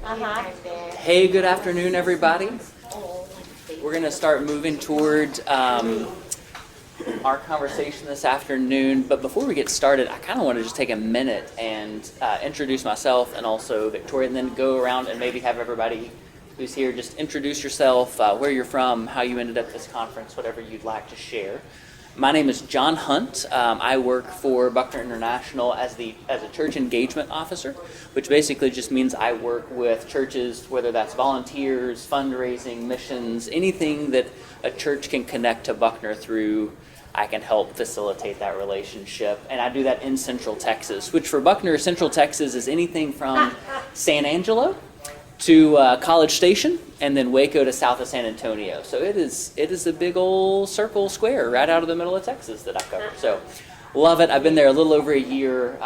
Hey, good afternoon, everybody. We're going to start moving toward our conversation this afternoon. But before we get started, I kind of want to just take a minute and introduce myself and also Victoria, and then go around and maybe have everybody who's here just introduce yourself, where you're from, how you ended up at this conference, whatever you'd like to share. My name is John Hunt. I work for Buckner International as a church engagement officer, which basically just means I work with churches, whether that's volunteers, fundraising, missions, anything that a church can connect to Buckner through. I can help facilitate that relationship. And I do that in Central Texas, which for Buckner, Central Texas is anything from San Angelo to College Station, and then Waco to south of San Antonio. So it is a big old circle square right out of the middle of Texas that I cover. So love it. I've been there a little over a year.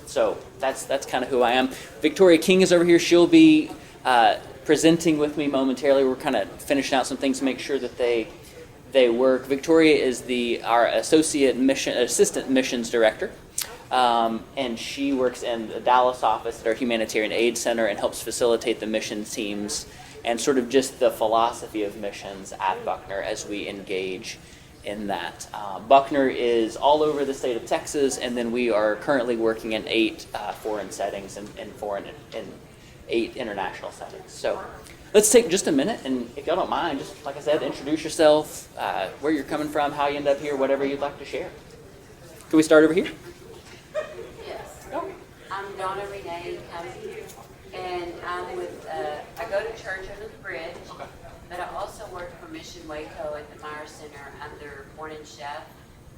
So that's kind of who I am. Victoria King is over here. She'll be presenting with me momentarily. We're kind of finishing out some things to make sure that they work. Victoria is our assistant missions director. And she works in the Dallas office at our Humanitarian Aid Center and helps facilitate the mission teams and sort of just the philosophy of missions at Buckner as we engage in that. Buckner is all over the state of Texas, and then we are currently working in 8 foreign settings and 8 international settings. So let's take just a minute, and if y'all don't mind, just like I said, introduce yourself, where you're coming from, how you end up here, whatever you'd like to share. Can we start over here? I'm Donna Renee Cousy, and I go to church under the bridge, but I also work for Mission Waco at the Meyer Center under Morning Chef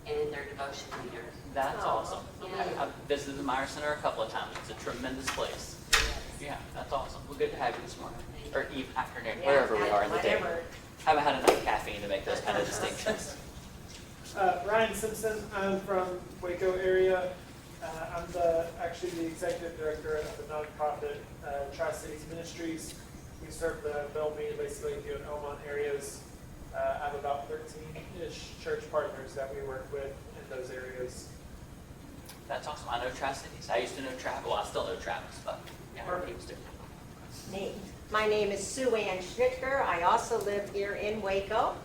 and their devotion leader. That's awesome. Yeah. I've visited the Meyer Center a couple of times. It's a tremendous place. Yeah, that's awesome. Well, good to have you this morning, or afternoon, wherever we are in the day. Haven't had enough caffeine to make those kind of distinctions. Ryan Simpson, I'm from Waco area. I'm actually the executive director of the nonprofit Tri-Cities Ministries. We serve the Bellmead, Lacey Lakeview, and Elmont areas. I have about 13-ish church partners that we work with in those areas. That's awesome. I know Tri-Cities. I used to know Travis. Well, I still know Travis, but yeah, our teams do. My name is Sue Ann Schnitker. I also live here in Waco.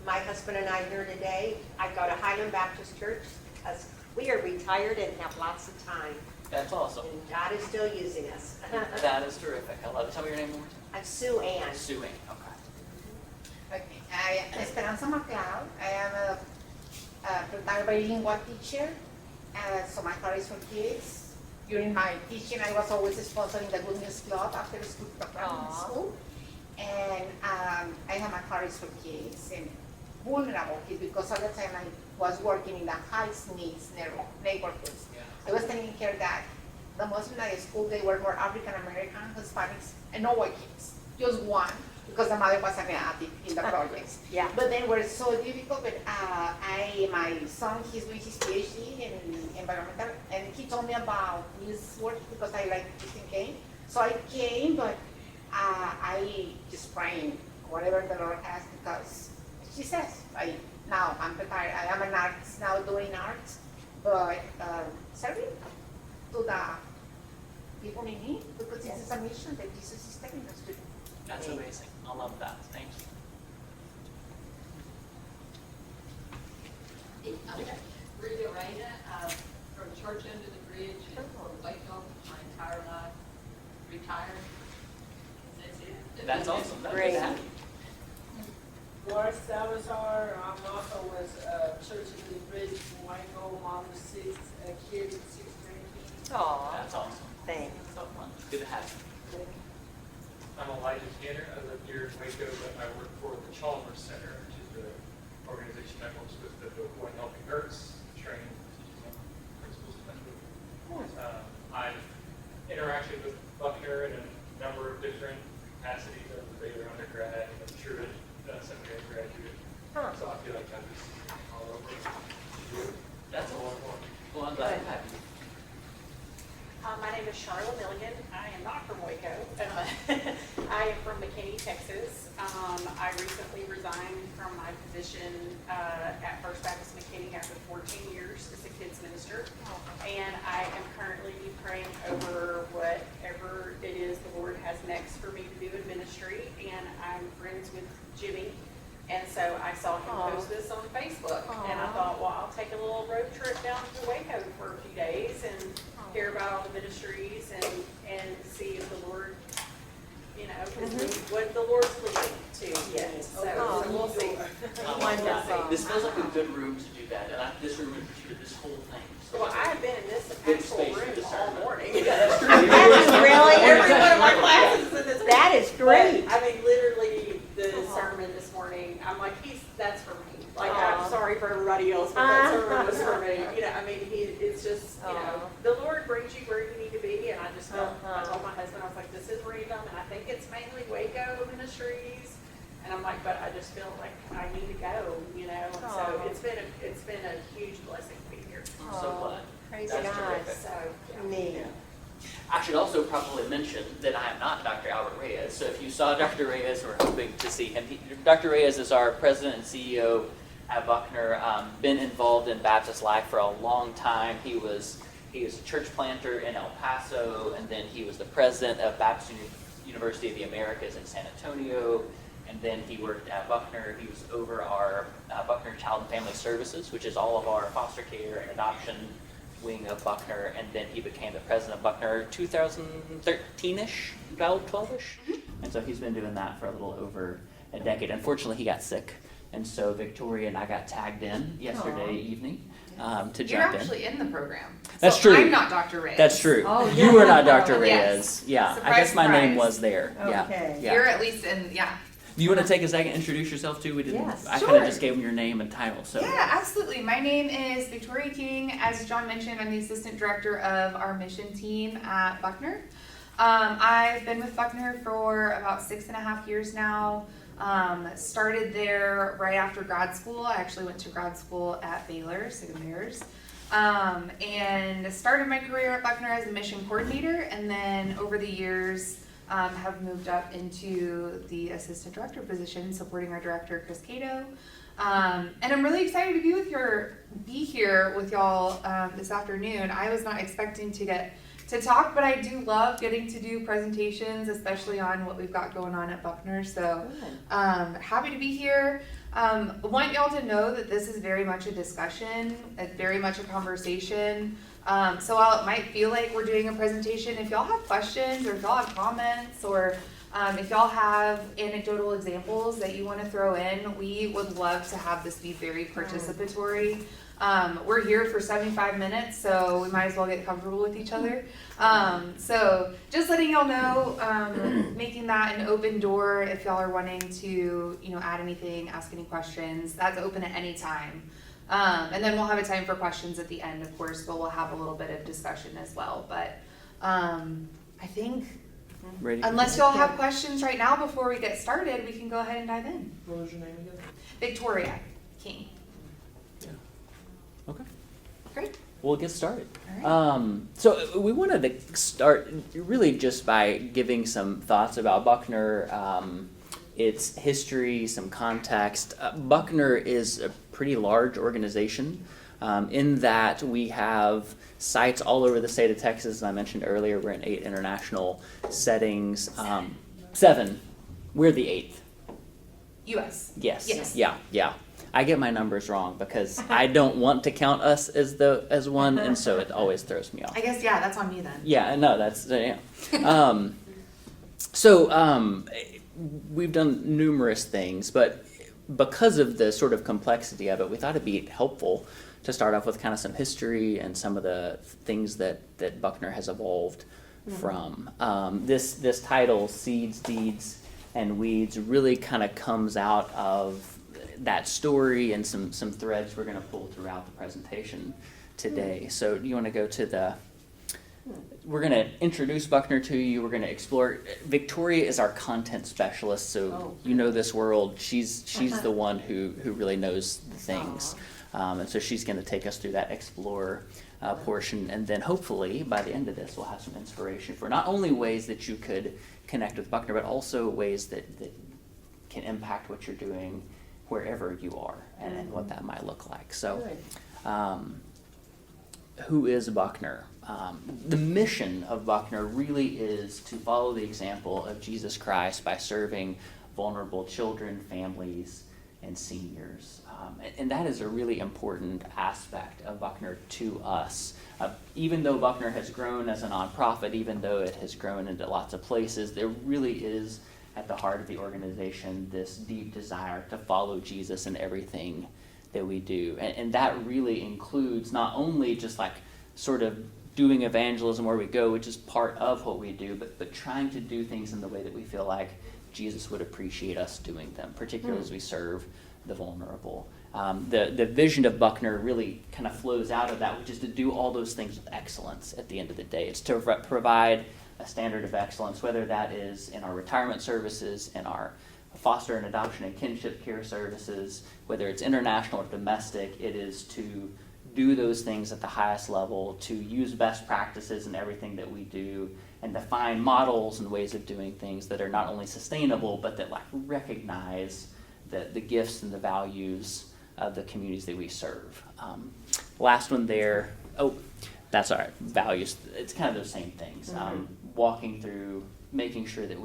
My husband and I here today. I go to Highland Baptist Church because we are retired and have lots of time. That's awesome. And God is still using us. That is terrific. I love it. Tell me your name one more time. I'm Sue Ann. Sue Ann. Okay. Okay, I am Esperanza McLeod. I am a retired bilingual teacher, so my heart is for kids. During my teaching, I was always sponsoring the Good News Club after school program in school. And I have my heart is for kids and vulnerable kids because all the time I was working in the high needs neighborhoods. Yeah. I was taking care that the most in the school, they were more African American, Hispanics, and no white kids. Just one, because the mother was an addict in the projects. Yeah. But they were so difficult, but my son, he's doing his PhD in environmental, and he told me about his work because I like teaching game. So I came, but I just praying whatever the Lord has because she says, now I'm retired, I am an artist now doing art, but serving to the people in need because this is a mission that Jesus is telling us to do. That's amazing. I love that. Thank you. Rita Reyna, from Church Under the Bridge in Waco, my entire life, retired. That's it. That's awesome. That's Great. good to have you. Laura Salazar, I'm also with Church of the Bridge in Waco, mom of 6, a kid with 6 grandkids. Aw, That's awesome. thanks. So fun. Good to have you. I'm Elijah Tanner. I live here in Waco, but I work for the Chalmers Center, which is the organization that works with the Boy Helping Hurts, training teachers and principals. I've interacted with Buckner in a number of different capacities as a Baylor undergrad and a Truett seminary graduate. So I feel like I'm just all over. That's awesome. Well, I'm glad to have you. My name is Charlotte Milligan. I am not from Waco. I am from McKinney, Texas. I recently resigned from my position at First Baptist McKinney after 14 years as a kids minister. And I am currently praying over whatever it is the Lord asked for me to do in ministry, and I'm friends with Jimmy. And so I saw him post this on Facebook, and I thought, well, I'll take a little road trip down to Waco for a few days and hear about all the ministries and see if the Lord, you know, what the Lord's leading to. Yes. So we'll see. Wonderful. This feels like a good room to do that, and this room in particular, this whole thing. So Well, I have been in this Good actual space for room all discernment. morning. That's really, Every one of my classes is in this room. that is great. But, I mean, literally, the sermon this morning, I'm like, that's for me. Like, I'm sorry for everybody else, but that sermon was for me. You know, I mean, it's just, you know, the Lord brings you where you need to be, and I just felt, I told my husband, I was like, this is random, and I think it's mainly Waco Ministries. And I'm like, but I just feel like I need to go, you know, and so it's been a huge blessing to be here. I'm so glad. Praise That's God. terrific. So, yeah. Neat. I should also probably mention that I am not Dr. Albert Reyes. So if you saw Dr. Reyes, we're hoping to see him. Dr. Reyes is our president and CEO at Buckner. Been involved in Baptist life for a long time. He was a church planter in El Paso, and then he was the president of Baptist University of the Americas in San Antonio. And then he worked at Buckner. He was over our Buckner Child and Family Services, which is all of our foster care and adoption wing of Buckner. And then he became the president of Buckner 2013-ish, about 12-ish. And so he's been doing that for a little over a decade. Unfortunately, he got sick. And so Victoria and I got tagged in yesterday evening to You're jump in. actually in the program. That's So true. I'm not Dr. Reyes. That's true. Oh, You were not Dr. Yes. Reyes. Yeah, Surprise, I guess my name surprise. was there. Okay. Yeah. You're at least in, yeah. Do you want to take a second, introduce yourself too? We didn't. Yes. I kind Sure. of just gave him your name and title. So. Yeah, absolutely. My name is Victoria King. As John mentioned, I'm the assistant director of our mission team at Buckner. I've been with Buckner for about 6.5 years now. Started there right after grad school. I actually went to grad school at Baylor, Sigma Bears. And started my career at Buckner as a mission coordinator, and then over the years have moved up into the assistant director position, supporting our director, Chris Cato. And I'm really excited to be here with y'all this afternoon. I was not expecting to get to talk, but I do love getting to do presentations, especially on what we've got going on at Buckner. So happy to be here. Want y'all to know that this is very much a discussion, very much a conversation. So while it might feel like we're doing a presentation, if y'all have questions or if y'all have comments or if y'all have anecdotal examples that you want to throw in, we would love to have this be very participatory. We're here for 75 minutes, so we might as well get comfortable with each other. So just letting y'all know, making that an open door if y'all are wanting to, add anything, ask any questions. That's open at any time. And then we'll have a time for questions at the end, of course, but we'll have a little bit of discussion as well. But I think, Ready? unless y'all have questions right now before we get started, we can go ahead and dive in. What was your name again? Victoria King. Okay. Great. We'll get started. All right. So we wanted to start really just by giving some thoughts about Buckner, its history, some context. Buckner is a pretty large organization in that we have sites all over the state of Texas. As I mentioned earlier, we're in 8 international settings. 7. We're the 8th. U.S. Yes. Yes. Yeah. I get my numbers wrong because I don't want to count us as one, and so it always throws me off. I guess, yeah, that's on me then. Yeah, no, that's yeah. We've done numerous things, but because of the sort of complexity of it, we thought it'd be helpful to start off with kind of some history and some of the things that Buckner has evolved from. This title, Seeds, Deeds, and Weeds, really kind of comes out of that story and some threads we're going to pull throughout the presentation today. So do you want to go to we're going to introduce Buckner to you. We're going to explore. Victoria is our content specialist, so you know this world. She's the one who really knows the things. And so she's going to take us through that explore portion. And then hopefully by the end of this, we'll have some inspiration for not only ways that you could connect with Buckner, but also ways that can impact what you're doing wherever you are and what that might look like. So who is Buckner? the mission of Buckner really is to follow the example of Jesus Christ by serving vulnerable children, families, and seniors. And that is a really important aspect of Buckner to us. Even though Buckner has grown as a nonprofit, even though it has grown into lots of places, there really is at the heart of the organization this deep desire to follow Jesus in everything that we do. And that really includes not only just like sort of doing evangelism where we go, which is part of what we do, but trying to do things in the way that we feel like Jesus would appreciate us doing them, particularly as we serve the vulnerable. The vision of Buckner really kind of flows out of that, which is to do all those things with excellence at the end of the day. It's to provide a standard of excellence, whether that is in our retirement services, in our foster and adoption and kinship care services, whether it's international or domestic. It is to do those things at the highest level, to use best practices in everything that we do, and to find models and ways of doing things that are not only sustainable, but that like recognize the gifts and the values of the communities that we serve. Last one there. Oh, that's all right. Values. It's kind of those same things. Walking through, making sure that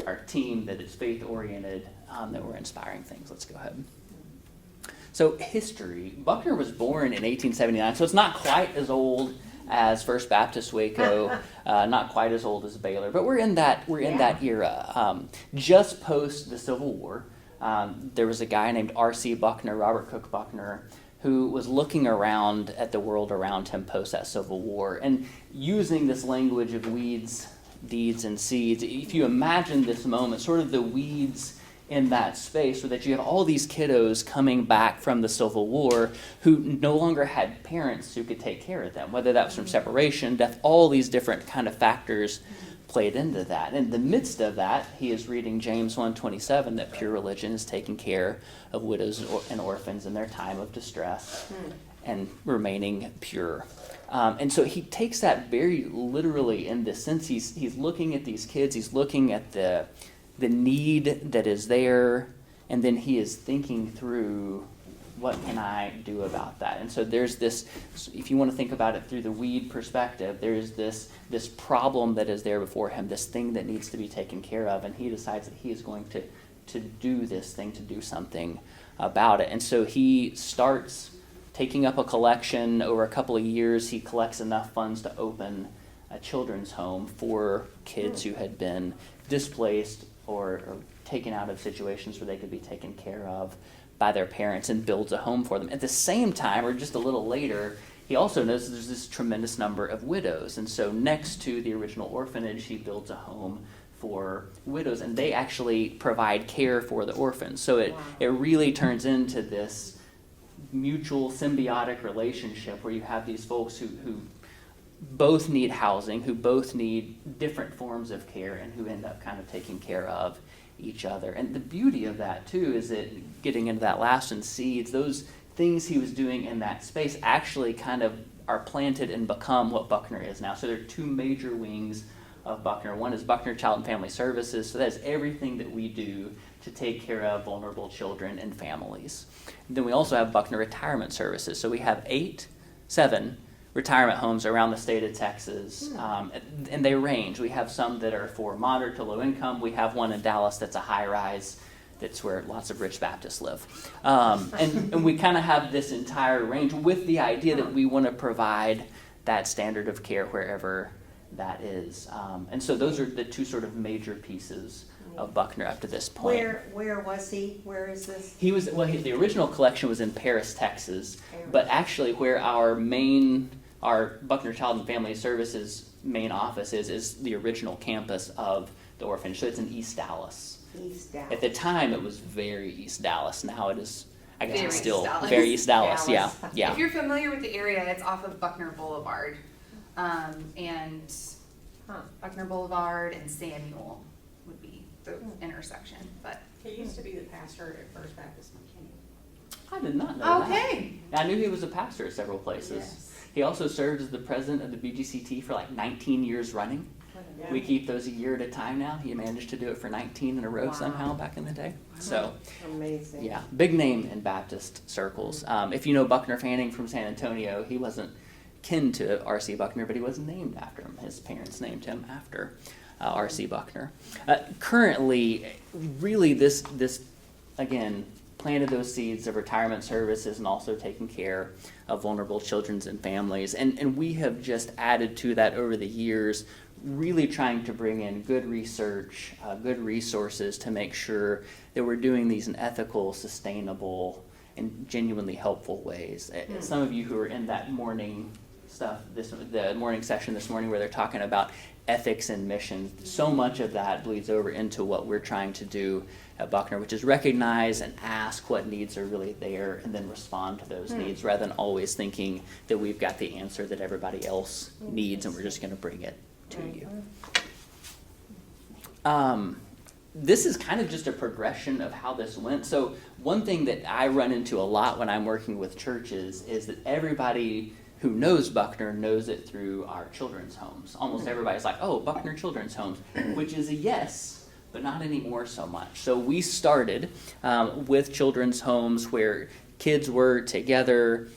our team, that it's faith-oriented, that we're inspiring things. Let's go ahead. So history. Buckner was born in 1879, so it's not quite as old as First Baptist Waco, not quite as old as Baylor, but we're in that era. Just post the Civil War, there was a guy named R.C. Buckner, Robert Cook Buckner, who was looking around at the world around him post that Civil War and using this language of weeds, deeds, and seeds. If you imagine this moment, sort of the weeds in that space, so that you have all these kiddos coming back from the Civil War who no longer had parents who could take care of them, whether that was from separation, death, all these different kind of factors played into that. In the midst of that, he is reading James 1:27, that pure religion is taking care of widows and orphans in their time of distress and remaining pure. And so he takes that very literally in the sense he's looking at these kids, he's looking at the need that is there, and then he is thinking through, what can I do about that? And so there's this, if you want to think about it through the weed perspective, there is this problem that is there before him, this thing that needs to be taken care of, and he decides that he is going to do this thing, to do something about it. And so he starts taking up a collection. Over a couple of years, he collects enough funds to open a children's home for kids who had been displaced or taken out of situations where they could be taken care of by their parents, and builds a home for them. At the same time, or just a little later, he also knows there's this tremendous number of widows. And so next to the original orphanage, he builds a home for widows, and they actually provide care for the orphans. So it really turns into this mutual symbiotic relationship where you have these folks who both need housing, who both need different forms of care, and who end up kind of taking care of each other. And the beauty of that, too, is that getting into that last one, seeds, those things he was doing in that space actually kind of are planted and become what Buckner is now. So there are two major wings of Buckner. One is Buckner Child and Family Services, so that is everything that we do to take care of vulnerable children and families. And then we also have Buckner Retirement Services. So we have 7 retirement homes around the state of Texas, and they range. We have some that are for moderate to low income. We have one in Dallas that's a high-rise, that's where lots of rich Baptists live. And we kind of have this entire range with the idea that we want to provide that standard of care wherever that is. And so those are the two sort of major pieces of Buckner up to this point. Where was he? Where is this? He was, the original collection was in Paris, Texas, but actually where our Buckner Child and Family Services main office is the original campus of the orphanage. So it's in East Dallas. East Dallas. At the time, it was very East Dallas. Now it is, I guess Very it's still East Dallas. very East Dallas. Dallas. Yeah. If you're familiar with the area, it's off of Buckner Boulevard. And Buckner Boulevard and Samuel would be the intersection. But He used to be the pastor at First Baptist McKinney. I did not know okay. that. I knew he was a pastor at several places. Yes. He also served as the president of the BGCT for like 19 years running. Yeah. We keep those a year at a time now. He managed to do it for 19 in a row somehow back in the day. So, Amazing. yeah, big name in Baptist circles. If you know Buckner Fanning from San Antonio, he wasn't kin to R.C. Buckner, but he wasn't named after him. His parents named him after R.C. Buckner. Currently, really this again, planted those seeds of retirement services and also taking care of vulnerable children and families. And we have just added to that over the years, really trying to bring in good research, good resources to make sure that we're doing these in ethical, sustainable, and genuinely helpful ways. Some of you who are in that morning stuff, the morning session this morning where they're talking about ethics and mission, so much of that bleeds over into what we're trying to do at Buckner, which is recognize and ask what needs are really there and then respond to those needs rather than always thinking that we've got the answer that everybody else needs and we're just going to bring it to you. This is kind of just a progression of how this went. So one thing that I run into a lot when I'm working with churches is that everybody who knows Buckner knows it through our children's homes. Almost everybody's like, oh, Buckner Children's Homes, which is a yes, but not anymore so much. So we started with children's homes where kids were together.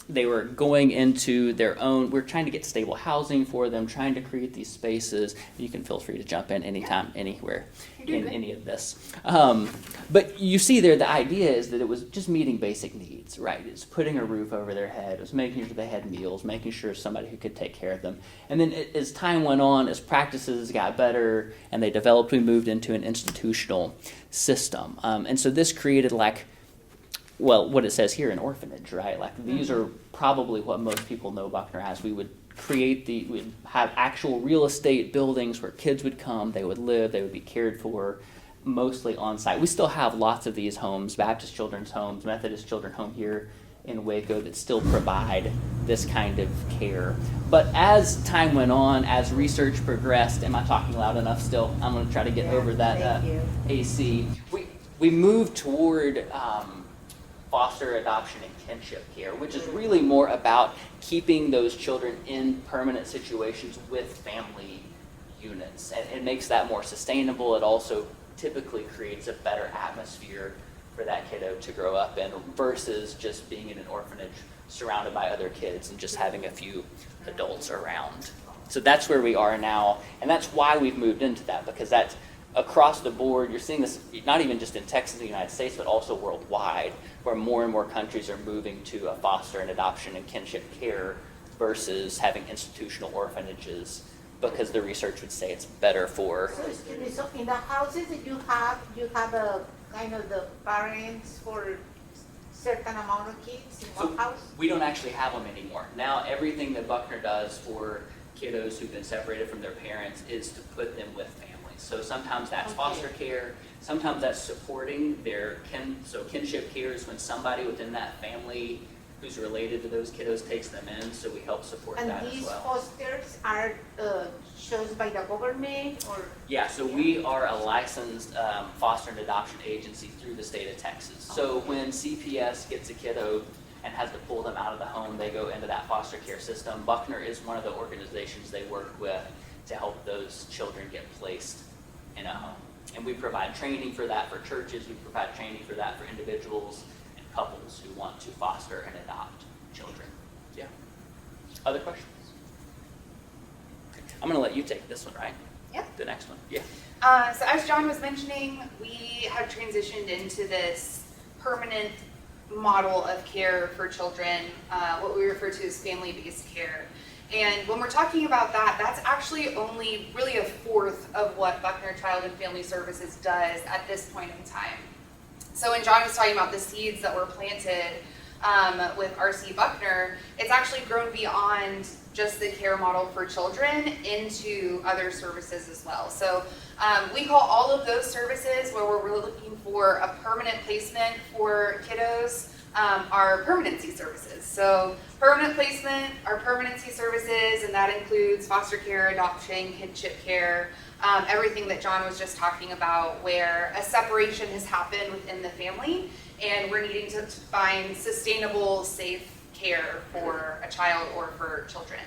They were going into their own, we're trying to get stable housing for them, trying to create these spaces. You can feel free to jump in anytime, anywhere in any of this. But you see there, the idea is that it was just meeting basic needs, right? It's putting a roof over their head. It was making sure they had meals, making sure somebody who could take care of them. And then as time went on, as practices got better and they developed, we moved into an institutional system. And so this created what it says here, an orphanage, right? Like these are probably what most people know Buckner as. We would we'd have actual real estate buildings where kids would come, they would live, they would be cared for, mostly on site. We still have lots of these homes, Baptist Children's Homes, Methodist Children's Home here in Waco that still provide this kind of care. But as time went on, as research progressed, am I talking loud enough still? I'm going to try to get over that AC. We moved toward foster adoption and kinship care, which is really more about keeping those children in permanent situations with family units. And it makes that more sustainable. It also typically creates a better atmosphere for that kiddo to grow up in versus just being in an orphanage surrounded by other kids and just having a few adults around. So that's where we are now, and that's why we've moved into that, because that's across the board. You're seeing this not even just in Texas and the United States, but also worldwide, where more and more countries are moving to a foster and adoption and kinship care versus having institutional orphanages, because the research would say it's better for. So excuse me, so in the houses that you have a kind of the parents for certain amount of kids in one house? We don't actually have them anymore. Now everything that Buckner does for kiddos who've been separated from their parents is to put them with families. So sometimes that's foster care, sometimes that's supporting their kinship care is when somebody within that family who's related to those kiddos takes them in, so we help support that as well. And these fosters are chosen by the government or? Yeah, so we are a licensed foster and adoption agency through the state of Texas. So when CPS gets a kiddo and has to pull them out of the home, they go into that foster care system. Buckner is one of the organizations they work with to help those children get placed in a home. And we provide training for that for churches, we provide training for that for individuals and couples who want to foster and adopt children. Yeah. Other questions? I'm going to let you take this one, right? Yeah. The next one. Yeah. So as John was mentioning, we have transitioned into this permanent model of care for children, what we refer to as family-based care. And when we're talking about that, that's actually only really a fourth of what Buckner Child and Family Services does at this point in time. So when John was talking about the seeds that were planted with R.C. Buckner, it's actually grown beyond just the care model for children into other services as well. So we call all of those services where we're really looking for a permanent placement for kiddos our permanency services. So permanent placement, our permanency services, and that includes foster care, adoption, kinship care, everything that John was just talking about, where a separation has happened within the family and we're needing to find sustainable, safe care for a child or for children.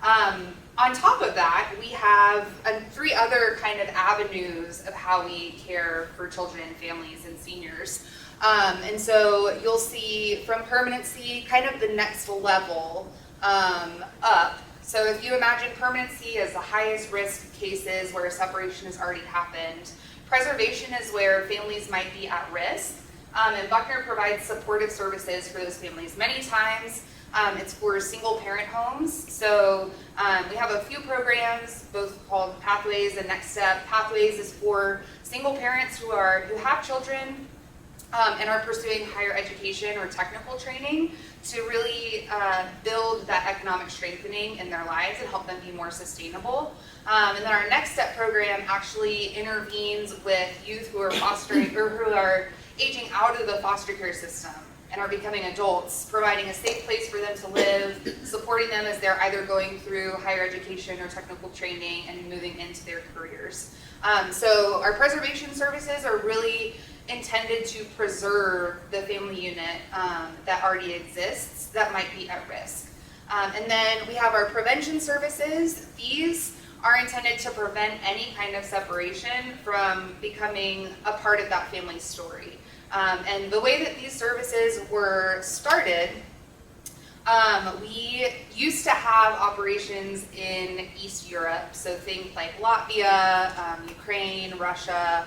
On top of that, we have 3 other kind of avenues of how we care for children, families, and seniors. And so you'll see from permanency, kind of the next level up. So if you imagine permanency as the highest risk cases where a separation has already happened, preservation is where families might be at risk. And Buckner provides supportive services for those families. Many times it's for single parent homes. So we have a few programs, both called Pathways and Next Step. Pathways is for single parents who have children and are pursuing higher education or technical training to really build that economic strengthening in their lives and help them be more sustainable. And then our Next Step program actually intervenes with youth who are fostering or who are aging out of the foster care system and are becoming adults, providing a safe place for them to live, supporting them as they're either going through higher education or technical training and moving into their careers. So our preservation services are really intended to preserve the family unit that already exists that might be at risk. And then we have our prevention services. These are intended to prevent any kind of separation from becoming a part of that family's story. And the way that these services were started, we used to have operations in East Europe, so things like Latvia, Ukraine, Russia,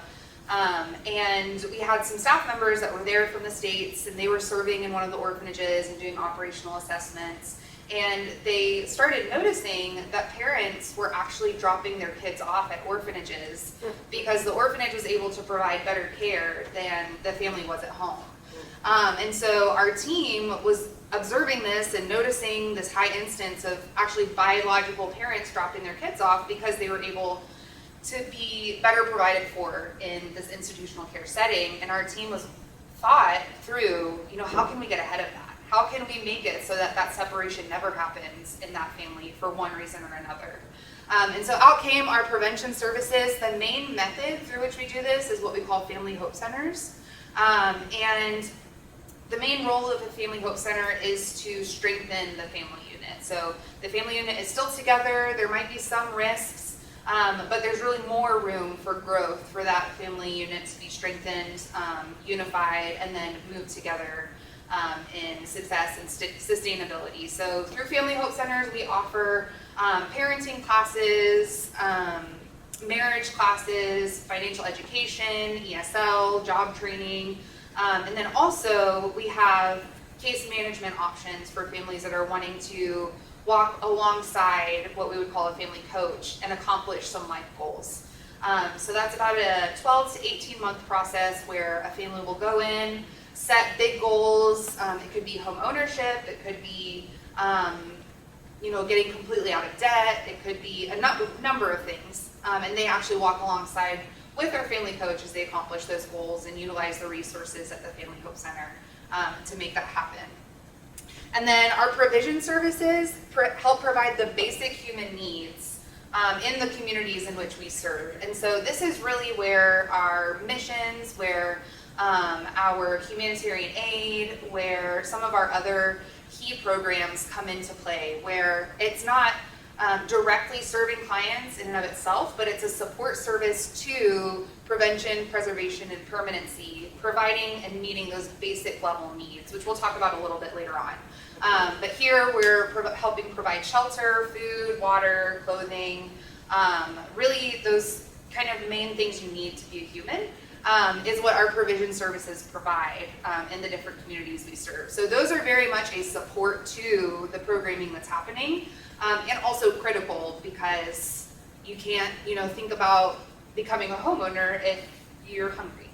and we had some staff members that were there from the States, and they were serving in one of the orphanages and doing operational assessments. And they started noticing that parents were actually dropping their kids off at orphanages because the orphanage was able to provide better care than the family was at home. And so our team was observing this and noticing this high instance of actually biological parents dropping their kids off because they were able to be better provided for in this institutional care setting. And our team was thought through, how can we get ahead of that? How can we make it so that that separation never happens in that family for one reason or another? And so out came our prevention services. The main method through which we do this is what we call Family Hope Centers. And the main role of a Family Hope Center is to strengthen the family unit. So the family unit is still together. There might be some risks, but there's really more room for growth for that family unit to be strengthened, unified, and then move together in success and sustainability. So through Family Hope Centers, we offer parenting classes, marriage classes, financial education, ESL, job training, and then also we have case management options for families that are wanting to walk alongside what we would call a family coach and accomplish some life goals. So that's about a 12 to 18 month process where a family will go in, set big goals. It could be home ownership. It could be, getting completely out of debt. It could be a number of things. And they actually walk alongside with our family coach as they accomplish those goals and utilize the resources at the Family Hope Center to make that happen. And then our provision services help provide the basic human needs in the communities in which we serve. And so this is really where our missions, where our humanitarian aid, where some of our other key programs come into play, where it's not directly serving clients in and of itself, but it's a support service to prevention, preservation, and permanency, providing and meeting those basic level needs, which we'll talk about a little bit later on. But here we're helping provide shelter, food, water, clothing, really those kind of main things you need to be a human. Is what our provision services provide in the different communities we serve. So those are very much a support to the programming that's happening, and also critical because you can't, think about becoming a homeowner if you're hungry,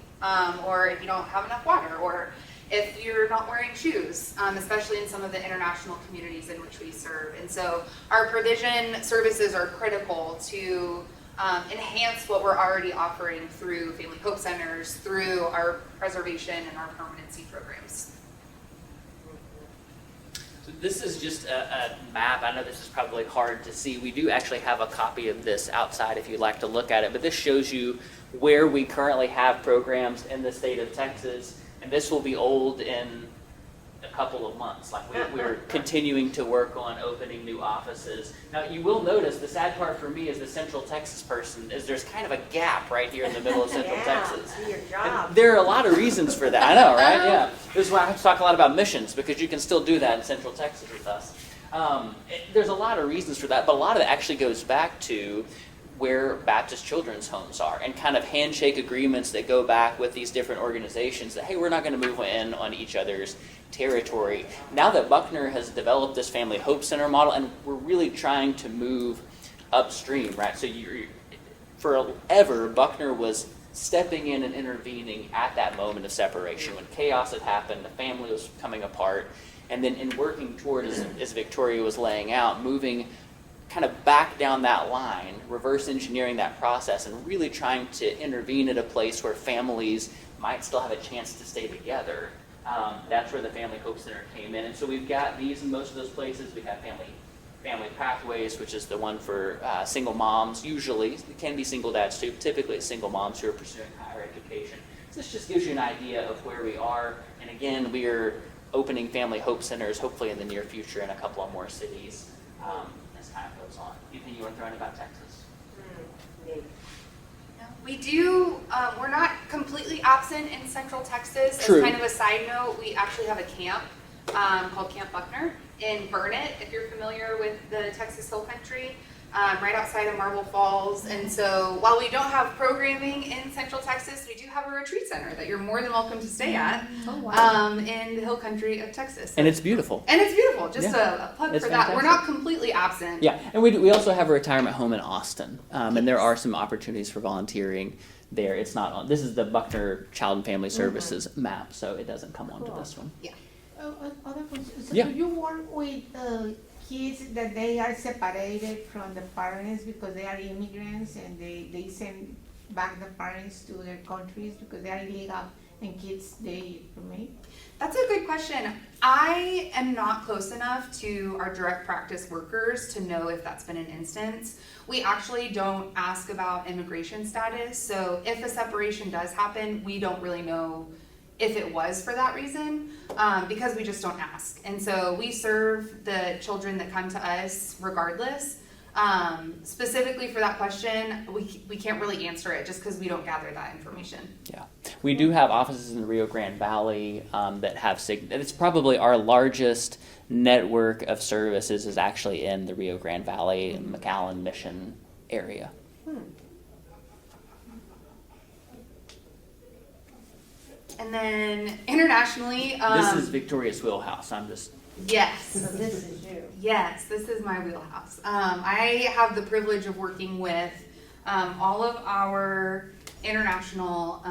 or if you don't have enough water, or if you're not wearing shoes, especially in some of the international communities in which we serve. And so our provision services are critical to enhance what we're already offering through Family Hope Centers, through our preservation and our permanency programs. So this is just a map. I know this is probably hard to see. We do actually have a copy of this outside if you'd like to look at it, but this shows you where we currently have programs in the state of Texas, and this will be old in a couple of months. Like we're continuing to work on opening new offices. Now you will notice the sad part for me as the Central Texas person is there's kind of a gap right here in the middle of Central Texas. Do your job. And there are a lot of reasons for that. I know, right? Yeah. This is why I have to talk a lot about missions, because you can still do that in Central Texas with us. There's a lot of reasons for that, but a lot of it actually goes back to where Baptist children's homes are and kind of handshake agreements that go back with these different organizations that, hey, we're not going to move in on each other's territory. Now that Buckner has developed this Family Hope Center model, and we're really trying to move upstream, right? So forever, Buckner was stepping in and intervening at that moment of separation when chaos had happened, the family was coming apart, and then in working toward, as Victoria was laying out, moving kind of back down that line, reverse engineering that process, and really trying to intervene at a place where families might still have a chance to stay together. That's where the Family Hope Center came in. And so we've got these in most of those places. We have Family Pathways, which is the one for single moms. Usually, it can be single dads too, but typically it's single moms who are pursuing higher education. So this just gives you an idea of where we are. And again, we are opening Family Hope Centers hopefully in the near future in a couple of more cities as time goes on. Anything you want to throw in about Texas? We do, we're not completely absent in Central Texas. True. As kind of a side note, we actually have a camp called Camp Buckner in Burnett, if you're familiar with the Texas Hill Country, right outside of Marble Falls. And so while we don't have programming in Central Texas, we do have a retreat center that you're more than welcome to stay at in the Hill Country of Texas. And it's beautiful. And it's beautiful. Just Yeah. a plug It's for that. We're fantastic. not completely absent. Yeah, and we also have a retirement home in Austin, and there are some opportunities for volunteering there. It's not on. This is the Buckner Child and Family Services map, so it doesn't come onto this one. Other question. So Yeah. do you work with kids that they are separated from the parents because they are immigrants and they send back the parents to their countries because they are illegal and kids they remain? That's a good question. I am not close enough to our direct practice workers to know if that's been an instance. We actually don't ask about immigration status, so if a separation does happen, we don't really know if it was for that reason, because we just don't ask. And so we serve the children that come to us regardless. Specifically for that question, we can't really answer it just because we don't gather that information. Yeah, we do have offices in the Rio Grande Valley that have it's probably our largest network of services is actually in the Rio Grande Valley, McAllen Mission area. And then internationally, This is Victoria's wheelhouse. I'm just yes. So this is you. Yes, this is my wheelhouse. I have the privilege of working with all of our international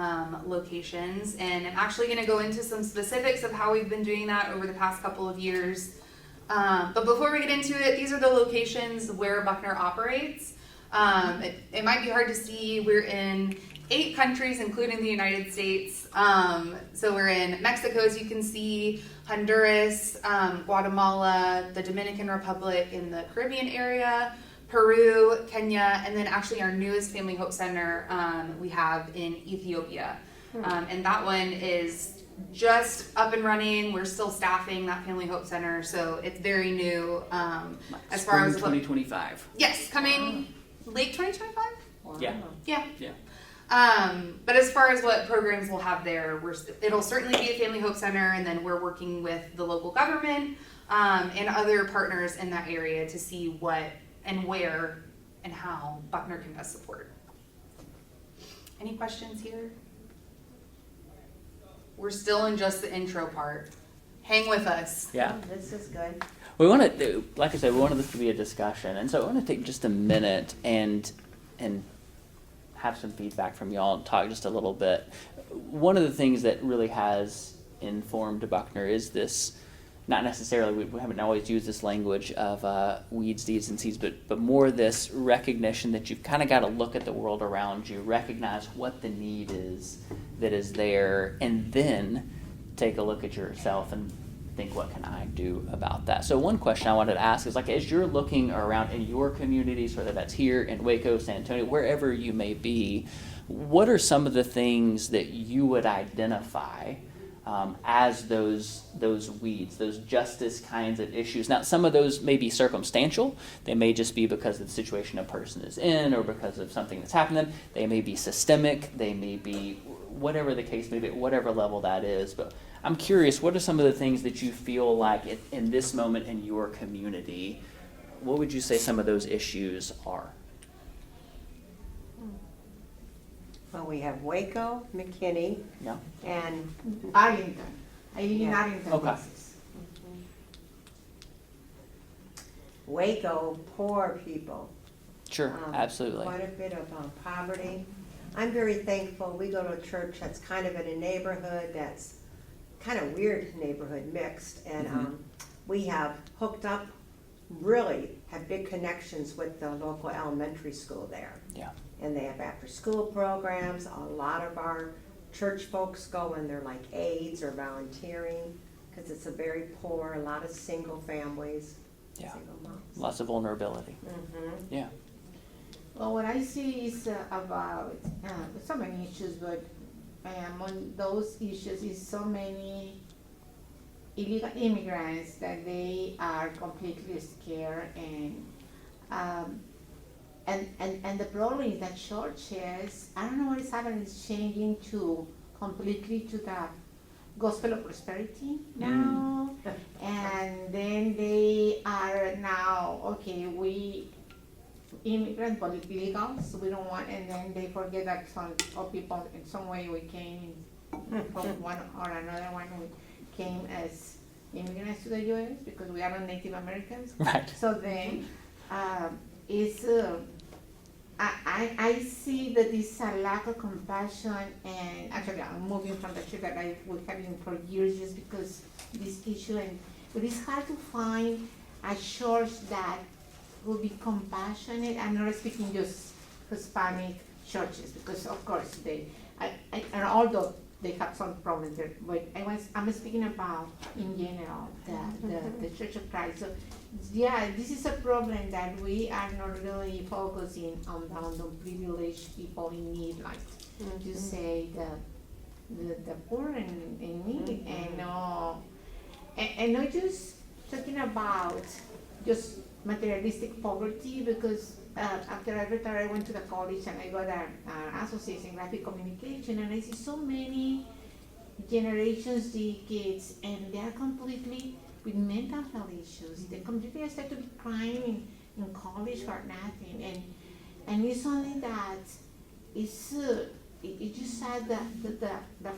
locations, and I'm actually going to go into some specifics of how we've been doing that over the past couple of years. But before we get into it, these are the locations where Buckner operates. It might be hard to see. We're in 8 countries, including the United States. So we're in Mexico, as you can see, Honduras, Guatemala, the Dominican Republic in the Caribbean area, Peru, Kenya, and then actually our newest Family Hope Center we have in Ethiopia. And that one is just up and running. We're still staffing that Family Hope Center, so it's very new. As far as 2025. yes, coming late 2025. Yeah. Yeah. Yeah. But as far as what programs we'll have there, it'll certainly be a Family Hope Center, and then we're working with the local government and other partners in that area to see what and where and how Buckner can best support. Any questions here? We're still in just the intro part. Hang with us. Yeah. This is good. We want to, like I said, we wanted this to be a discussion, and so I want to take just a minute and have some feedback from y'all and talk just a little bit. One of the things that really has informed Buckner is this, not necessarily, we haven't always used this language of weeds, deeds, and seeds, but more this recognition that you've kind of got to look at the world around you, recognize what the need is that is there, and then take a look at yourself and think, what can I do about that? So one question I wanted to ask is, like, as you're looking around in your communities, whether that's here in Waco, San Antonio, wherever you may be, what are some of the things that you would identify as those weeds, those justice kinds of issues? Now, some of those may be circumstantial. They may just be because of the situation a person is in or because of something that's happened to them. They may be systemic. They may be whatever the case may be, at whatever level that is. But I'm curious, what are some of the things that you feel like in this moment in your community, what would you say some of those issues are? Well, we have Waco, McKinney, Yeah. and Arlington. I live in Yeah. Arlington, Okay. Texas. Waco, poor people. Sure, Um, absolutely. Quite a bit of poverty. I'm very thankful, we go to a church that's kind of in a neighborhood that's kind of weird neighborhood mixed, and Mhm. we have hooked up, really have big connections with the local elementary school there. Yeah. And they have after-school programs. A lot of our church folks go and they're like aides or volunteering, because it's a very poor, a lot of single families, Yeah. single moms. Lots of vulnerability. Mhm. Yeah. Well, what I see is about so many issues, but among those issues is so many illegal immigrants that they are completely scared, and the problem is that churches, I don't know what is happening, it's changing to completely to the gospel of prosperity now, and then they are now, okay, we immigrant but illegal, so we don't want, and then they forget that some of people in some way we came from one or another one, we came as immigrants to the US because we are not Native Americans. Right. So then, I see that there's a lack of compassion, and actually I'm moving from the church that I was having for years just because this issue, and but it's hard to find a church that will be compassionate. I'm not speaking just Hispanic churches because of course and although they have some problems there, but I'm speaking about in general the Church of Christ. So yeah, this is a problem that we are not really focusing on the privileged people in need, like to say the poor and in need, and not just talking about just materialistic poverty, because after I retired, I went to the college and I got an association in graphic communication, and I see so many generations, the kids, and they are completely with mental health issues. They completely start to be crying in college for nothing, and it's something that is it just sad the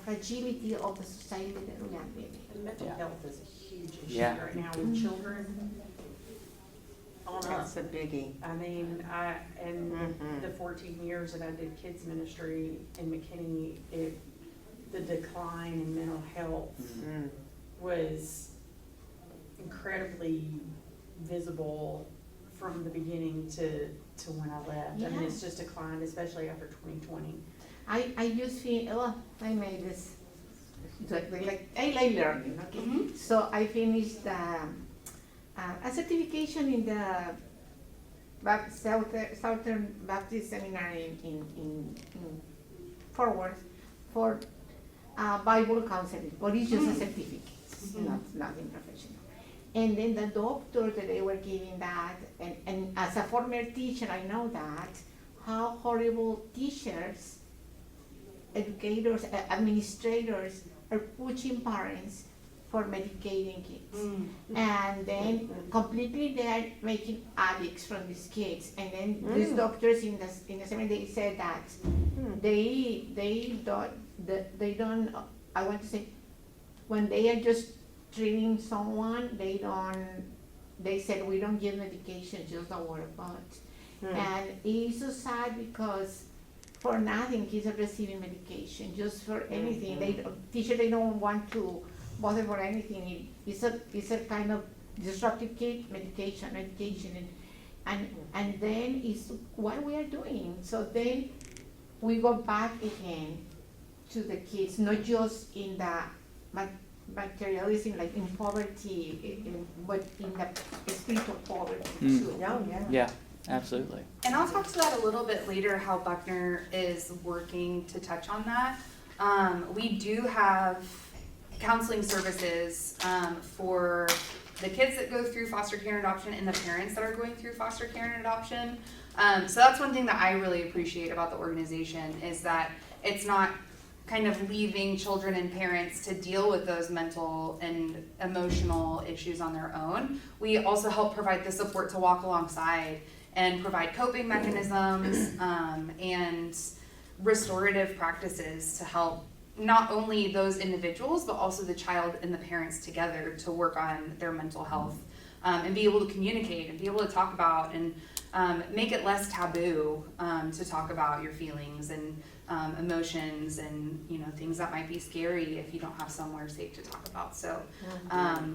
fragility of the society that we are living. And mental Yeah. health is a huge issue Yeah. right now with children. On up. That's a biggie. I mean, in Mhm. the 14 years that I did kids ministry in McKinney, the decline in mental health Mm. was incredibly visible from the beginning to when I left. I mean, Yeah. it's just declined, especially after 2020. I just feel, well, I made this, like I like learning, okay? So I finished a certification in the Southern Baptist Seminary in Fort Worth for Bible counseling, but it's just a certificate, it's nothing professional. And then the doctor that they were giving that, and as a former teacher, I know that, how horrible teachers, educators, administrators are pushing parents for medicating kids. And then completely they are making addicts from these kids. And then these doctors in the seminary, they said that they don't, I want to say, when they are just treating someone, they said we don't give medication, just a word about. And it's so sad because for nothing kids are receiving medication, just for anything. They don't want to bother for anything. It's a kind of disruptive kid, medication, and then it's what we are doing. So then we go back again to the kids, not just in the materialism, like in poverty, but in the spiritual poverty too. Oh, yeah. Yeah, absolutely. And I'll talk to that a little bit later, how Buckner is working to touch on that. We do have counseling services for the kids that go through foster care and adoption and the parents that are going through foster care and adoption. So that's one thing that I really appreciate about the organization, is that it's not kind of leaving children and parents to deal with those mental and emotional issues on their own. We also help provide the support to walk alongside and provide coping mechanisms and restorative practices to help not only those individuals, but also the child and the parents together to work on their mental health and be able to communicate and be able to talk about and make it less taboo to talk about your feelings and emotions and things that might be scary if you don't have somewhere safe to talk about. So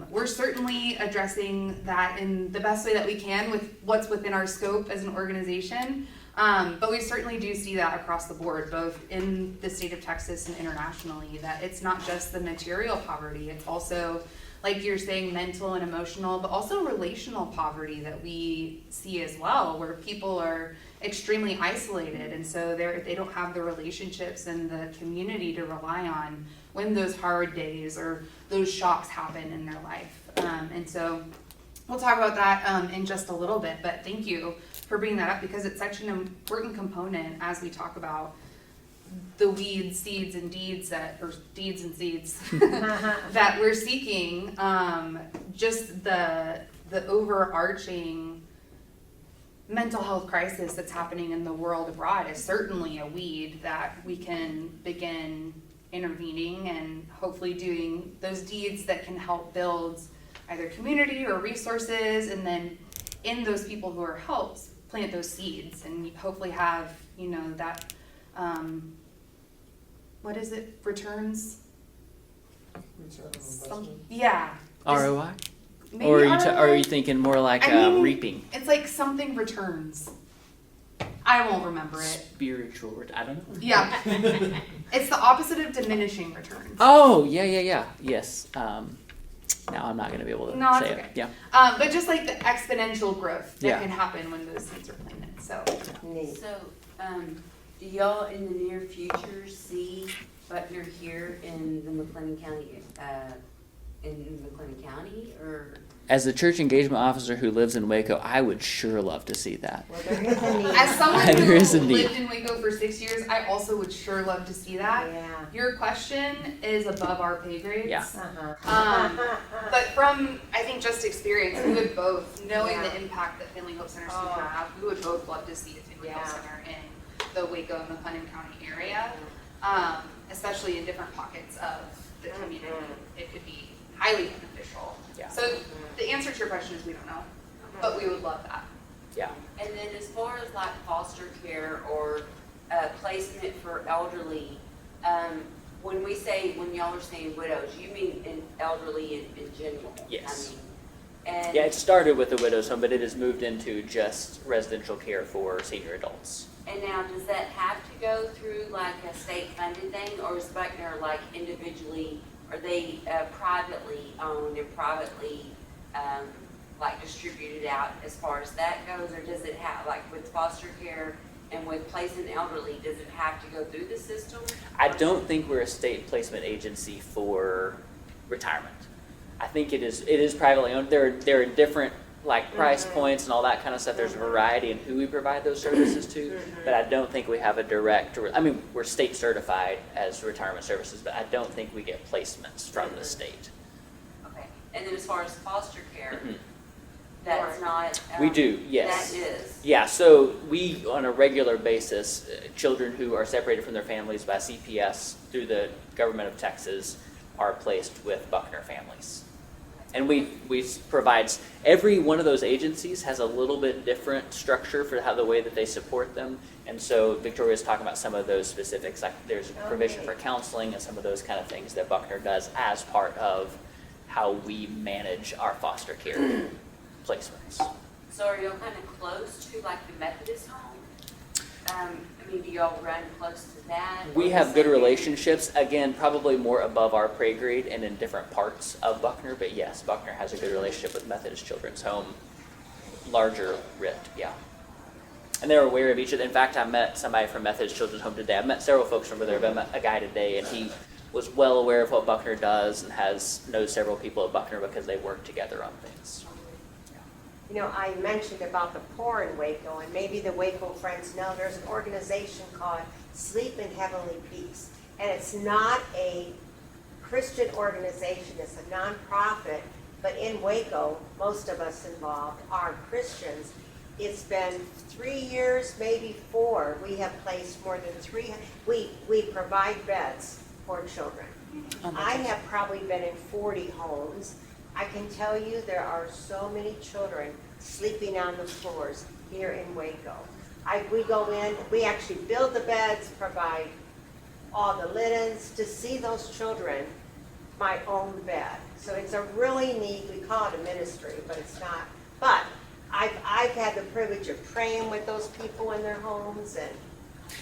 we're certainly addressing that in the best way that we can with what's within our scope as an organization. But we certainly do see that across the board, both in the state of Texas and internationally, that it's not just the material poverty, it's also, like you're saying, mental and emotional, but also relational poverty that we see as well, where people are extremely isolated, and so they don't have the relationships and the community to rely on when those hard days or those shocks happen in their life. And so we'll talk about that in just a little bit, but thank you for bringing that up, because it's such an important component as we talk about the weeds, seeds, and deeds that we're seeking. Just the overarching mental health crisis that's happening in the world abroad is certainly a weed that we can begin intervening and hopefully doing those deeds that can help build either community or resources, and then in those people who are helped, plant those seeds and hopefully have that what is it, returns? Return on investment. Yeah. ROI? Maybe Or ROI? are you thinking more like I mean, reaping? It's like something returns. I won't remember it. Spiritual, I don't know. Yeah. It's the opposite of diminishing returns. Oh, yeah. Yes. Now I'm not going to be able to No, it's say okay. it. Yeah. But just like the exponential growth that Yeah. can happen when those seeds are planted. So Neat. So, do y'all in the near future see Butner here in the McLennan County, or? As a church engagement officer who lives in Waco, I would sure love to see that. Well, there is a need. as someone There who is a need. lived in Waco for 6 years, I also would sure love to see that. Yeah. Your question is above our pay grades. Yeah. Uh-huh. But from, I think, just experience, we would both, knowing Yeah. the impact that Family Hope Centers Oh. can have, we would both love to see a Family Hope Yeah. Center in the Waco and McLennan County area, especially in different pockets of the community. It could be highly beneficial. Yeah. So the answer to your question is we don't know, but we would love that. Yeah. And then as far as like foster care or placement for elderly, when y'all are saying widows, you mean elderly in general? Yes. I mean, and Yeah, it started with the widow's home, but it has moved into just residential care for senior adults. And now, does that have to go through like a state funded thing, or is Buckner like individually, are they privately owned and privately like distributed out as far as that goes, or does it have, like with foster care and with placing elderly, does it have to go through the system? I don't think we're a state placement agency for retirement. I think it is privately owned. There are different like price points and all that kind of stuff. There's a variety in who we provide those services to, but I don't think we have a direct, I mean, we're state certified as retirement services, but I don't think we get placements from the state. Okay, and then as far as foster care, Mhm. that's not. We do, yes. That is. Yeah, so we, on a regular basis, children who are separated from their families by CPS through the government of Texas are placed with Buckner families. And we provide, every one of those agencies has a little bit different structure for the way that they support them. And so Victoria's talking about some of those specifics, like there's provision for counseling and some of those kind of things that Buckner does as part of how we manage our foster care placements. So are y'all kind of close to like the Methodist home? I mean, do y'all run close to that? We Or have the good same? relationships, again, probably more above our pay grade and in different parts of Buckner, but yes, Buckner has a good relationship with Methodist Children's Home, larger RIT, yeah. And they're aware of each other. In fact, I met somebody from Methodist Children's Home today. I've met several folks from there, but I met a guy today, and he was well aware of what Buckner does and knows several people at Buckner because they work together on things. You know, I mentioned about the poor in Waco, and maybe the Waco friends know there's an organization called Sleep in Heavenly Peace. And it's not a Christian organization, it's a nonprofit, but in Waco, most of us involved are Christians. It's been 3 years, maybe 4, we have placed more than 300, we provide beds for children. I have probably been in 40 homes. I can tell you there are so many children sleeping on the floors here in Waco. We go in, we actually build the beds, provide all the linens, to see those children, my own bed. So it's a really neat, we call it a ministry, but it's not. But I've had the privilege of praying with those people in their homes, and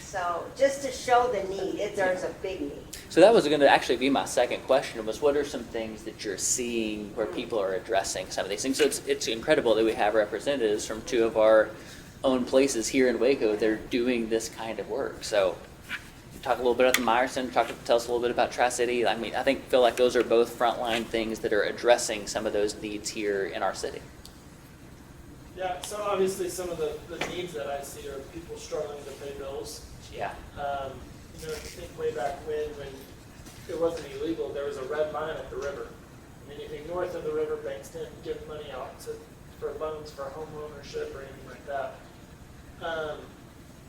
so just to show the need, there's a big need. So that was going to actually be my second question, was what are some things that you're seeing where people are addressing some of these things? So it's incredible that we have representatives from 2 of our own places here in Waco. They're doing this kind of work. So talk a little bit about the Meyer Center, tell us a little bit about Tri-City. I mean, feel like those are both frontline things that are addressing some of those needs here in our city. Yeah, so obviously some of the needs that I see are people struggling to pay bills. Yeah. You know, if you think way back when it wasn't illegal, there was a red line at the river. Anything north of the river, banks didn't give money out for loans for home ownership or anything like that.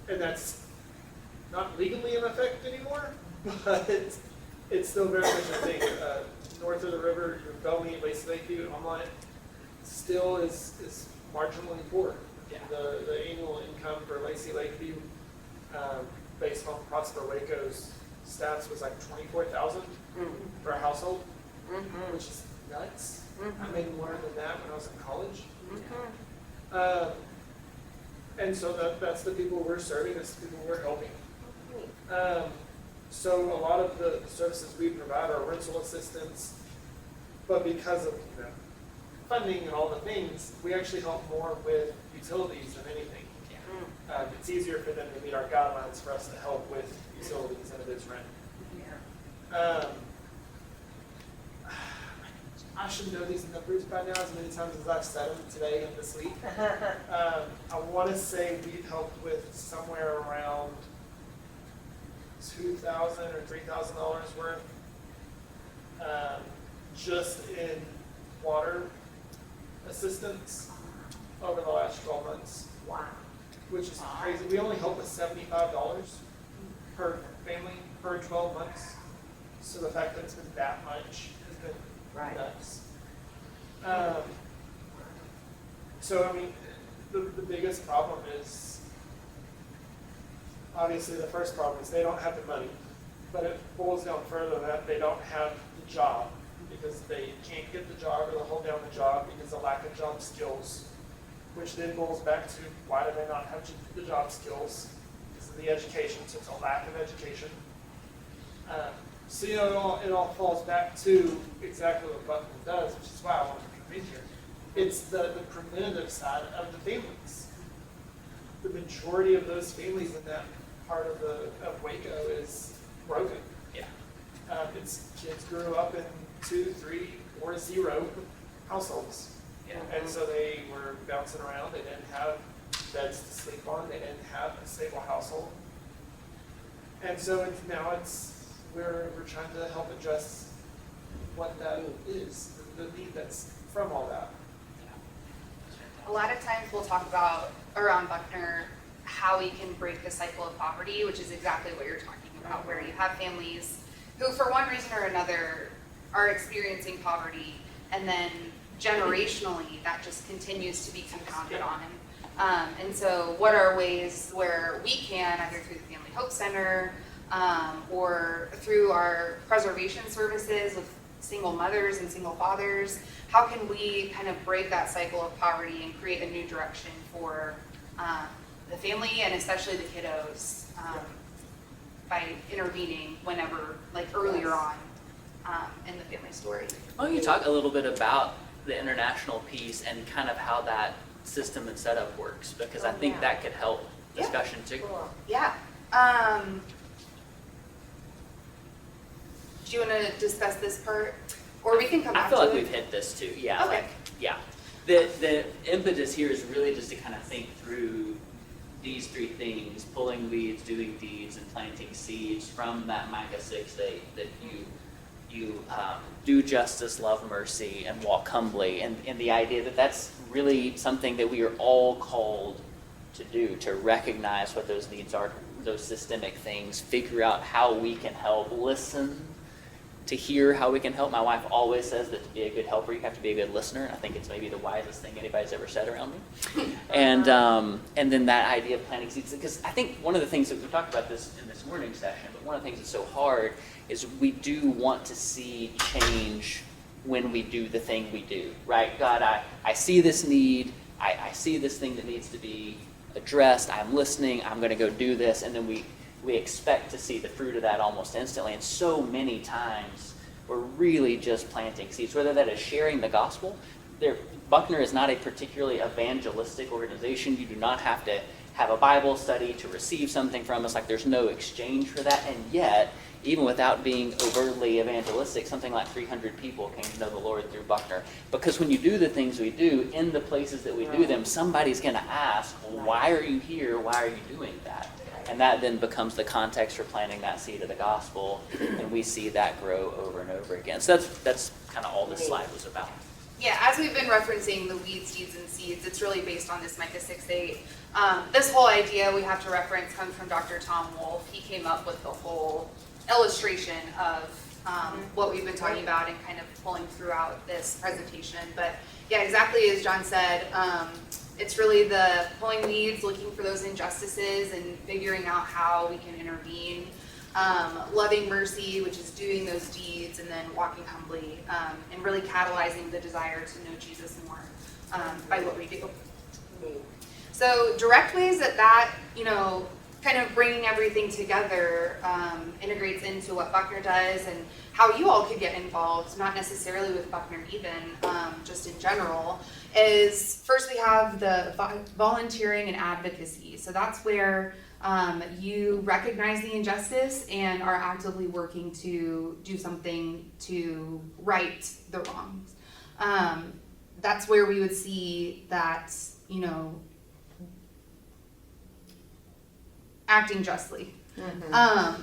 And that's not legally in effect anymore, but it's still very much a thing. North of the river, your Bellmead, Lacey Lakeview, Omelette still is marginally poor. Yeah. The annual income for Lacey Lakeview, based on Prosper Waco's stats, was like $24,000 for a household, which is nuts. I made more than that when I was in college. And so that's the people we're serving, that's the people we're helping. So a lot of the services we provide are rental assistance, but because of funding and all the things, we actually help more with utilities than anything. It's easier for them to meet our guidelines for us to help with utilities than it is rent. I should know these numbers by now as many times as I've said them today and this week. I want to say we've helped with somewhere around $2,000 or $3,000 worth, just in water assistance over the last 12 months. Wow. Which is crazy. We only help with $75 per family per 12 months. So the fact that it's been that much has been nuts. So I mean, the biggest problem is, obviously the first problem is they don't have the money, but it boils down further that they don't have the job because they can't get the job or they'll hold down the job because of lack of job skills, which then boils back to why do they not have the job skills? Because of the education, so it's a lack of education. So you know, it all falls back to exactly what Buckner does, which is why I wanted to come in here. It's the preventative side of the families. The majority of those families in that part of Waco is broken. Yeah. It's kids grew up in 2, 3, or 0 households. Yeah. And so they were bouncing around. They didn't have beds to sleep on. They didn't have a stable household. And so we're trying to help address what that is, the need that's from all that. A lot of times we'll talk about, around Buckner, how we can break the cycle of poverty, which is exactly what you're talking about, where you have families who, for one reason or another, are experiencing poverty, and then generationally, that just continues to be compounded on. And so what are ways where we can, either through the Family Hope Center, or through our preservation services with single mothers and single fathers, how can we kind of break that cycle of poverty and create a new direction for the family and especially the kiddos by intervening whenever, like earlier on in the family story. Why don't you talk a little bit about the international piece and kind of how that system and setup works, because I think that could help discussion too. Cool. Yeah. Do you want to discuss this part? Or we can come back I feel to like it. we've hit this too. Yeah. Okay. Like, yeah. The impetus here is really just to kind of think through these three things, pulling weeds, doing deeds, and planting seeds from that Micah 6:8, that you do justice, love mercy, and walk humbly. And the idea that that's really something that we are all called to do, to recognize what those needs are, those systemic things, figure out how we can help, listen to hear how we can help. My wife always says that to be a good helper, you have to be a good listener, and I think it's maybe the wisest thing anybody's ever said around me. And then that idea of planting seeds, because I think one of the things that we talked about this in this morning session, but one of the things that's so hard is we do want to see change when we do the thing we do, right? God, I see this need, I see this thing that needs to be addressed, I'm listening, I'm going to go do this, and then we expect to see the fruit of that almost instantly. And so many times we're really just planting seeds, whether that is sharing the gospel. Buckner is not a particularly evangelistic organization. You do not have to have a Bible study to receive something from us. Like, there's no exchange for that. And yet, even without being overtly evangelistic, something like 300 people came to know the Lord through Buckner. Because when you do the things we do, in the places that we do them, somebody's going to ask, well, why are you here? Why are you doing that? And that then becomes the context for planting that seed of the gospel, and we see that grow over and over again. So that's kind of all this slide was about. Yeah, as we've been referencing the weeds, deeds, and seeds, it's really based on this Micah 6:8. This whole idea we have to reference comes from Dr. Tom Wolfe. He came up with the whole illustration of what we've been talking about and kind of pulling throughout this presentation. But yeah, exactly as John said, it's really the pulling weeds, looking for those injustices and figuring out how we can intervene. Loving mercy, which is doing those deeds, and then walking humbly, and really catalyzing the desire to know Jesus more by what we do. So direct ways that kind of bringing everything together integrates into what Buckner does and how you all could get involved, not necessarily with Buckner even, just in general, is first we have the volunteering and advocacy. So that's where you recognize the injustice and are actively working to do something to right the wrongs. That's where we would see that, acting justly. I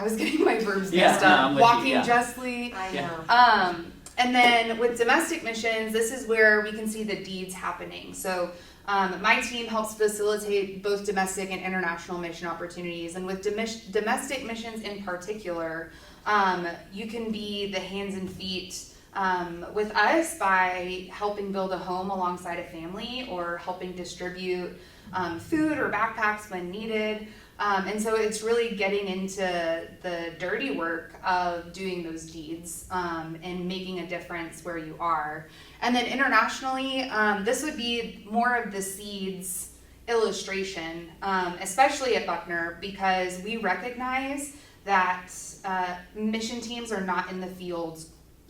was getting my verbs mixed up. Walking justly. I know. And then with domestic missions, this is where we can see the deeds happening. So my team helps facilitate both domestic and international mission opportunities. And with domestic missions in particular, you can be the hands and feet with us by helping build a home alongside a family or helping distribute food or backpacks when needed. And so it's really getting into the dirty work of doing those deeds and making a difference where you are. And then internationally, this would be more of the seeds illustration, especially at Buckner, because we recognize that mission teams are not in the field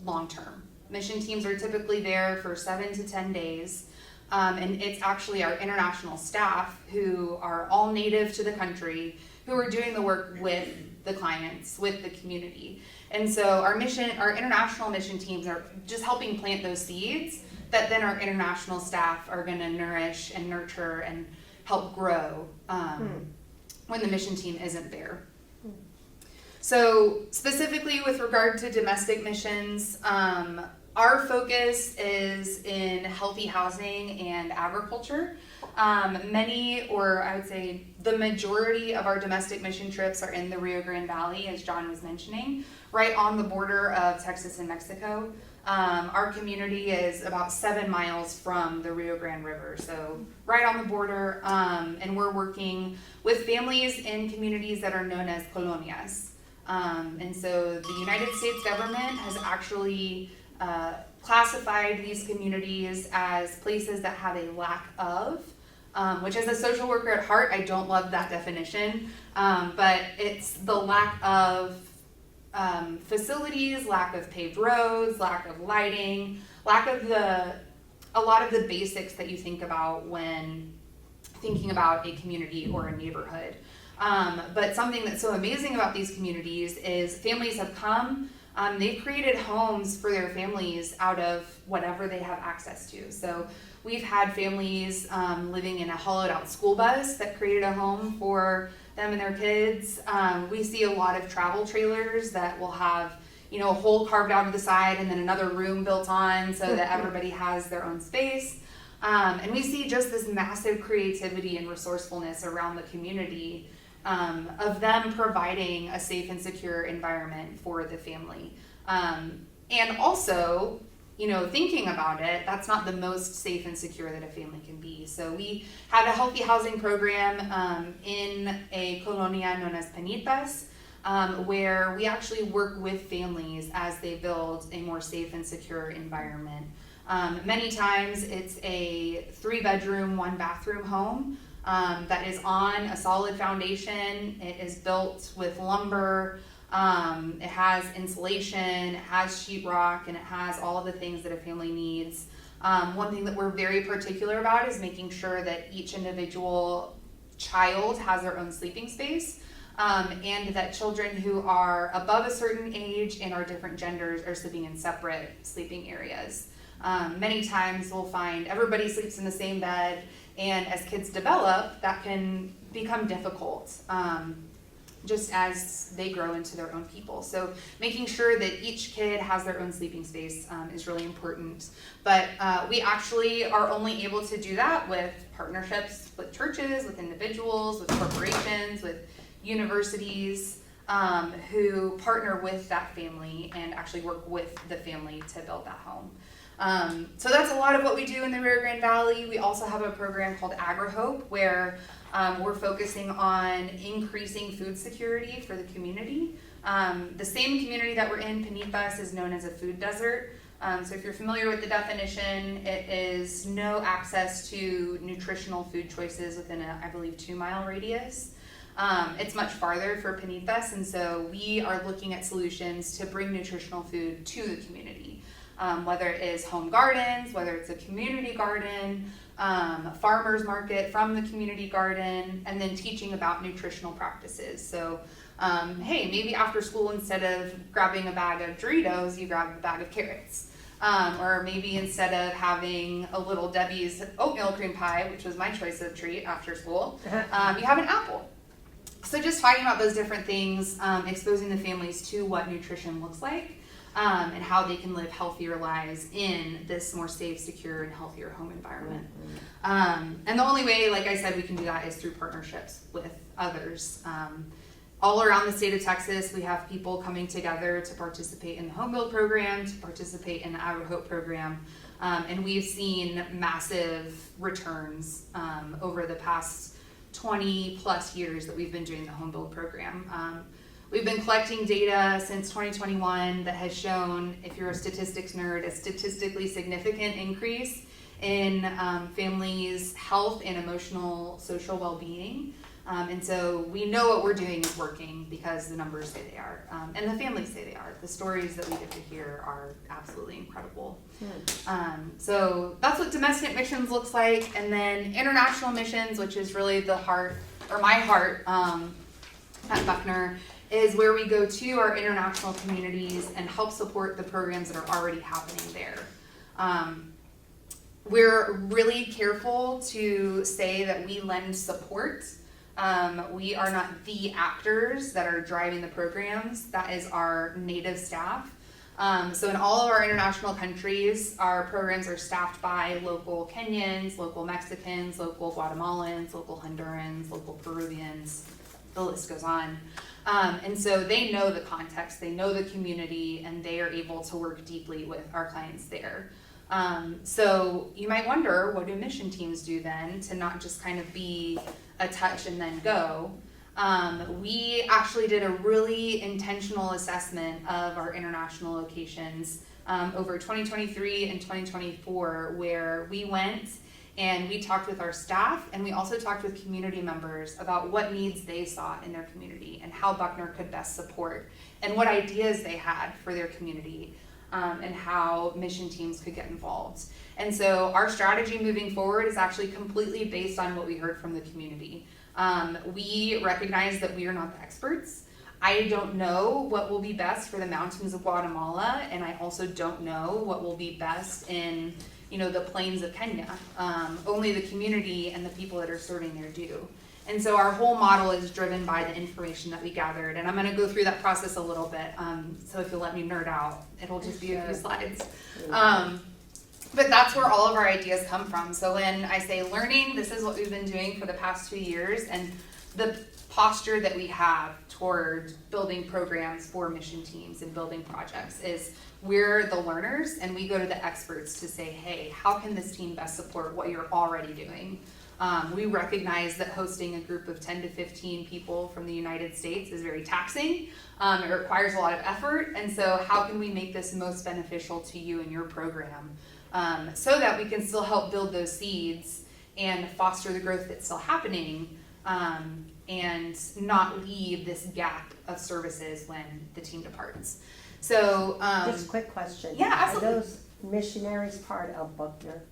long term. Mission teams are typically there for 7 to 10 days. And it's actually our international staff who are all native to the country who are doing the work with the clients, with the community. And so our international mission teams are just helping plant those seeds that then our international staff are going to nourish and nurture and help grow when the mission team isn't there. So specifically with regard to domestic missions, our focus is in healthy housing and agriculture. Many, or I would say the majority of our domestic mission trips are in the Rio Grande Valley, as John was mentioning, right on the border of Texas and Mexico. Our community is about 7 miles from the Rio Grande River, so right on the border, and we're working with families in communities that are known as colonias. And so the United States government has actually classified these communities as places that have a lack of, which as a social worker at heart, I don't love that definition, but it's the lack of facilities, lack of paved roads, lack of lighting, lack of a lot of the basics that you think about when thinking about a community or a neighborhood. But something that's so amazing about these communities is families have come. They've created homes for their families out of whatever they have access to. So We've had families living in a hollowed out school bus that created a home for them and their kids. We see a lot of travel trailers that will have, you know, a hole carved out of the side and then another room built on so that everybody has their own space. And we see just this massive creativity and resourcefulness around the community of them providing a safe and secure environment for the family. And also, you know, thinking about it, that's not the most safe and secure that a family can be. So we have a healthy housing program in a colonia known as Penitas, where we actually work with families as they build a more safe and secure environment. Many times it's a 3-bedroom, 1-bathroom home that is on a solid foundation. It is built with lumber. It has insulation, it has sheetrock, and it has all of the things that a family needs. One thing that we're very particular about is making sure that each individual child has their own sleeping space, and that children who are above a certain age and are different genders are sleeping in separate sleeping areas. Many times we'll find everybody sleeps in the same bed, and as kids develop, that can become difficult. Just as they grow into their own people. So making sure that each kid has their own sleeping space is really important. But we actually are only able to do that with partnerships with churches, with individuals, with corporations, with universities who partner with that family and actually work with the family to build that home. So that's a lot of what we do in the Rio Grande Valley. We also have a program called AgriHope where we're focusing on increasing food security for the community. The same community that we're in, Penitas, is known as a food desert. So if you're familiar with the definition, it is no access to nutritional food choices within a, I believe, 2-mile radius. It's much farther for Penitas, and so we are looking at solutions to bring nutritional food to the community. Whether it is home gardens, whether it's a community garden, farmers market from the community garden, and then teaching about nutritional practices. So, hey, maybe after school, instead of grabbing a bag of Doritos, you grab a bag of carrots. Or maybe instead of having a Little Debbie's oatmeal cream pie, which was my choice of treat after school, you have an apple. So just talking about those different things, exposing the families to what nutrition looks like, and how they can live healthier lives in this more safe, secure, and healthier home environment. And the only way, like I said, we can do that is through partnerships with others. All around the state of Texas, we have people coming together to participate in the Home Build program, to participate in the AgriHope program, and we've seen massive returns over the past 20 plus years that we've been doing the Home Build program. We've been collecting data since 2021 that has shown, if you're a statistics nerd, a statistically significant increase in families' health and emotional, social well-being. And so we know what we're doing is working because the numbers say they are, and the families say they are. The stories that we get to hear are absolutely incredible. So that's what domestic missions looks like. And then international missions, which is really the heart, or my heart at Buckner, is where we go to our international communities and help support the programs that are already happening there. We're really careful to say that we lend support. We are not the actors that are driving the programs. That is our native staff. So in all of our international countries, our programs are staffed by local Kenyans, local Mexicans, local Guatemalans, local Hondurans, local Peruvians. The list goes on. And so they know the context, they know the community, and they are able to work deeply with our clients there. So you might wonder, what do mission teams do then to not just kind of be a touch and then go? We actually did a really intentional assessment of our international locations over 2023 and 2024, where we went and we talked with our staff, and we also talked with community members about what needs they saw in their community and how Buckner could best support, and what ideas they had for their community, and how mission teams could get involved. And so our strategy moving forward is actually completely based on what we heard from the community. We recognize that we are not the experts. I don't know what will be best for the mountains of Guatemala, and I also don't know what will be best in the plains of Kenya. Only the community and the people that are serving there do. And so our whole model is driven by the information that we gathered. And I'm going to go through that process a little bit. So if you'll let me nerd out, it'll just be a few slides. But that's where all of our ideas come from. So when I say learning, this is what we've been doing for the past 2 years. And the posture that we have toward building programs for mission teams and building projects is we're the learners and we go to the experts to say, hey, how can this team best support what you're already doing? We recognize that hosting a group of 10 to 15 people from the United States is very taxing. It requires a lot of effort. And so how can we make this most beneficial to you and your program so that we can still help build those seeds and foster the growth that's still happening and not leave this gap of services when the team departs. So Just a quick question. Yeah, absolutely. Are those missionaries part of Buckner?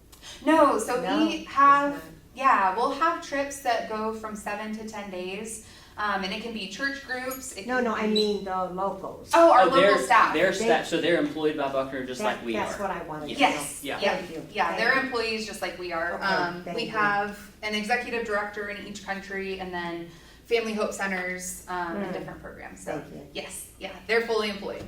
No, so No, we it's have, not. yeah, we'll have trips that go from 7 to 10 days. And it can be church groups. It No, can no, I be- mean the locals. Oh, our local staff. They're They- staff, so they're employed by Buckner just like we That's are. what I wanted to know. Yes, Yeah. yeah, Thank you. yeah, Thank they're you. employees just like we are. Okay, thank We you. have an executive director in each country and then Family Hope Centers and different programs. So Thank you. yes, yeah, they're fully employed.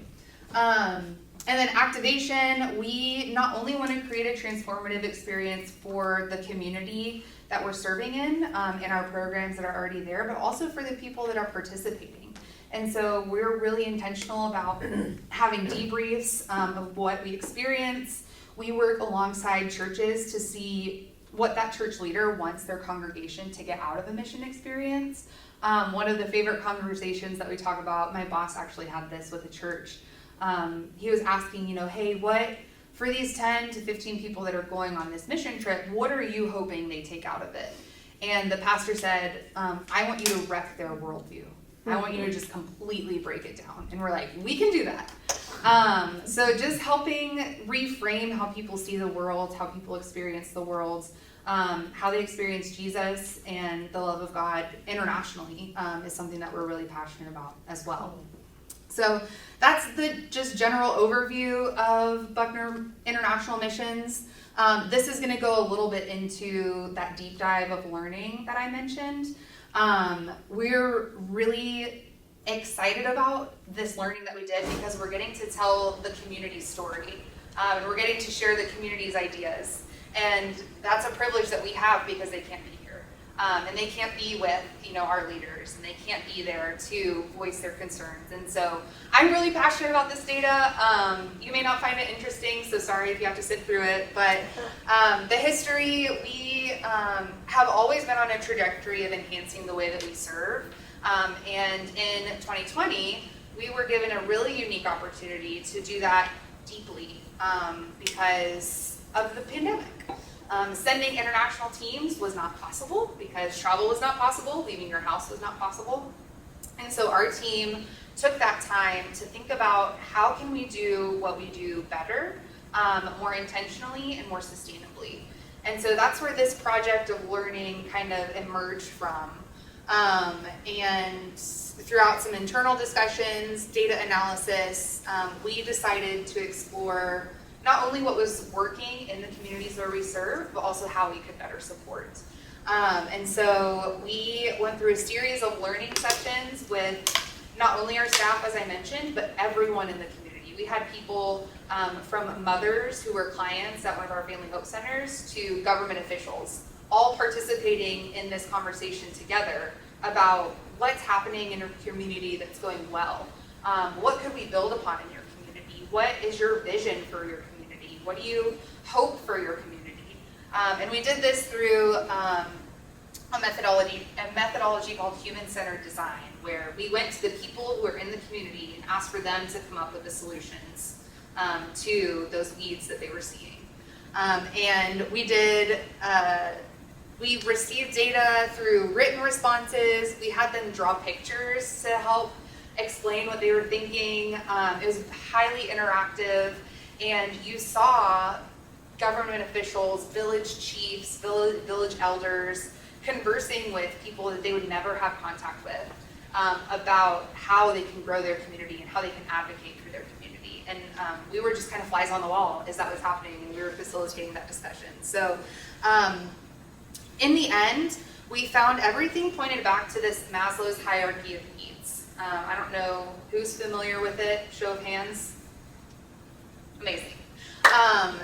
And then activation, we not only want to create a transformative experience for the community that we're serving in our programs that are already there, but also for the people that are participating. And so we're really intentional about having debriefs of what we experience. We work alongside churches to see what that church leader wants their congregation to get out of a mission experience. One of the favorite conversations that we talk about, my boss actually had this with a church. He was asking, hey, what, for these 10 to 15 people that are going on this mission trip, what are you hoping they take out of it? And the pastor said, I want you to wreck their worldview. I want you to just completely break it down. And we're like, we can do that. So just helping reframe how people see the world, how people experience the world, how they experience Jesus and the love of God internationally is something that we're really passionate about as well. So that's the just general overview of Buckner International Missions. This is going to go a little bit into that deep dive of learning that I mentioned. We're really excited about this learning that we did because we're getting to tell the community's story. And we're getting to share the community's ideas. And that's a privilege that we have because they can't be here. And they can't be with, our leaders, and they can't be there to voice their concerns. And so I'm really passionate about this data. You may not find it interesting, so sorry if you have to sit through it. But the history, we have always been on a trajectory of enhancing the way that we serve. And in 2020, we were given a really unique opportunity to do that deeply because of the pandemic. Sending international teams was not possible because travel was not possible, leaving your house was not possible. And so our team took that time to think about how can we do what we do better, more intentionally and more sustainably. And so that's where this project of learning kind of emerged from. And throughout some internal discussions, data analysis, we decided to explore not only what was working in the communities where we serve, but also how we could better support. And so we went through a series of learning sessions with not only our staff, as I mentioned, but everyone in the community. We had people from mothers who were clients at one of our Family Hope Centers to government officials, all participating in this conversation together about what's happening in your community that's going well. What could we build upon in your community? What is your vision for your community? What do you hope for your community? And we did this through a methodology called human-centered design, where we went to the people who are in the community and asked for them to come up with the solutions to those needs that they were seeing. And we did, we received data through written responses. We had them draw pictures to help explain what they were thinking. It was highly interactive. And you saw government officials, village chiefs, village elders conversing with people that they would never have contact with about how they can grow their community and how they can advocate for their community. community. And we were just kind of flies on the wall as that was happening, and we were facilitating that discussion. So in the end, we found everything pointed back to this Maslow's hierarchy of needs. I don't know who's familiar with it, show of hands. Amazing.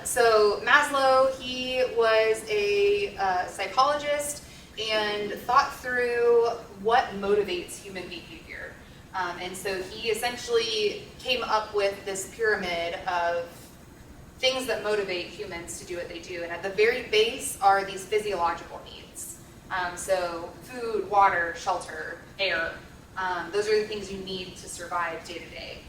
So Maslow, he was a psychologist and thought through what motivates human behavior. And so he essentially came up with this pyramid of things that motivate humans to do what they do. And at the very base are these physiological needs. So food, water, shelter, air. Those are the things you need to survive day to day.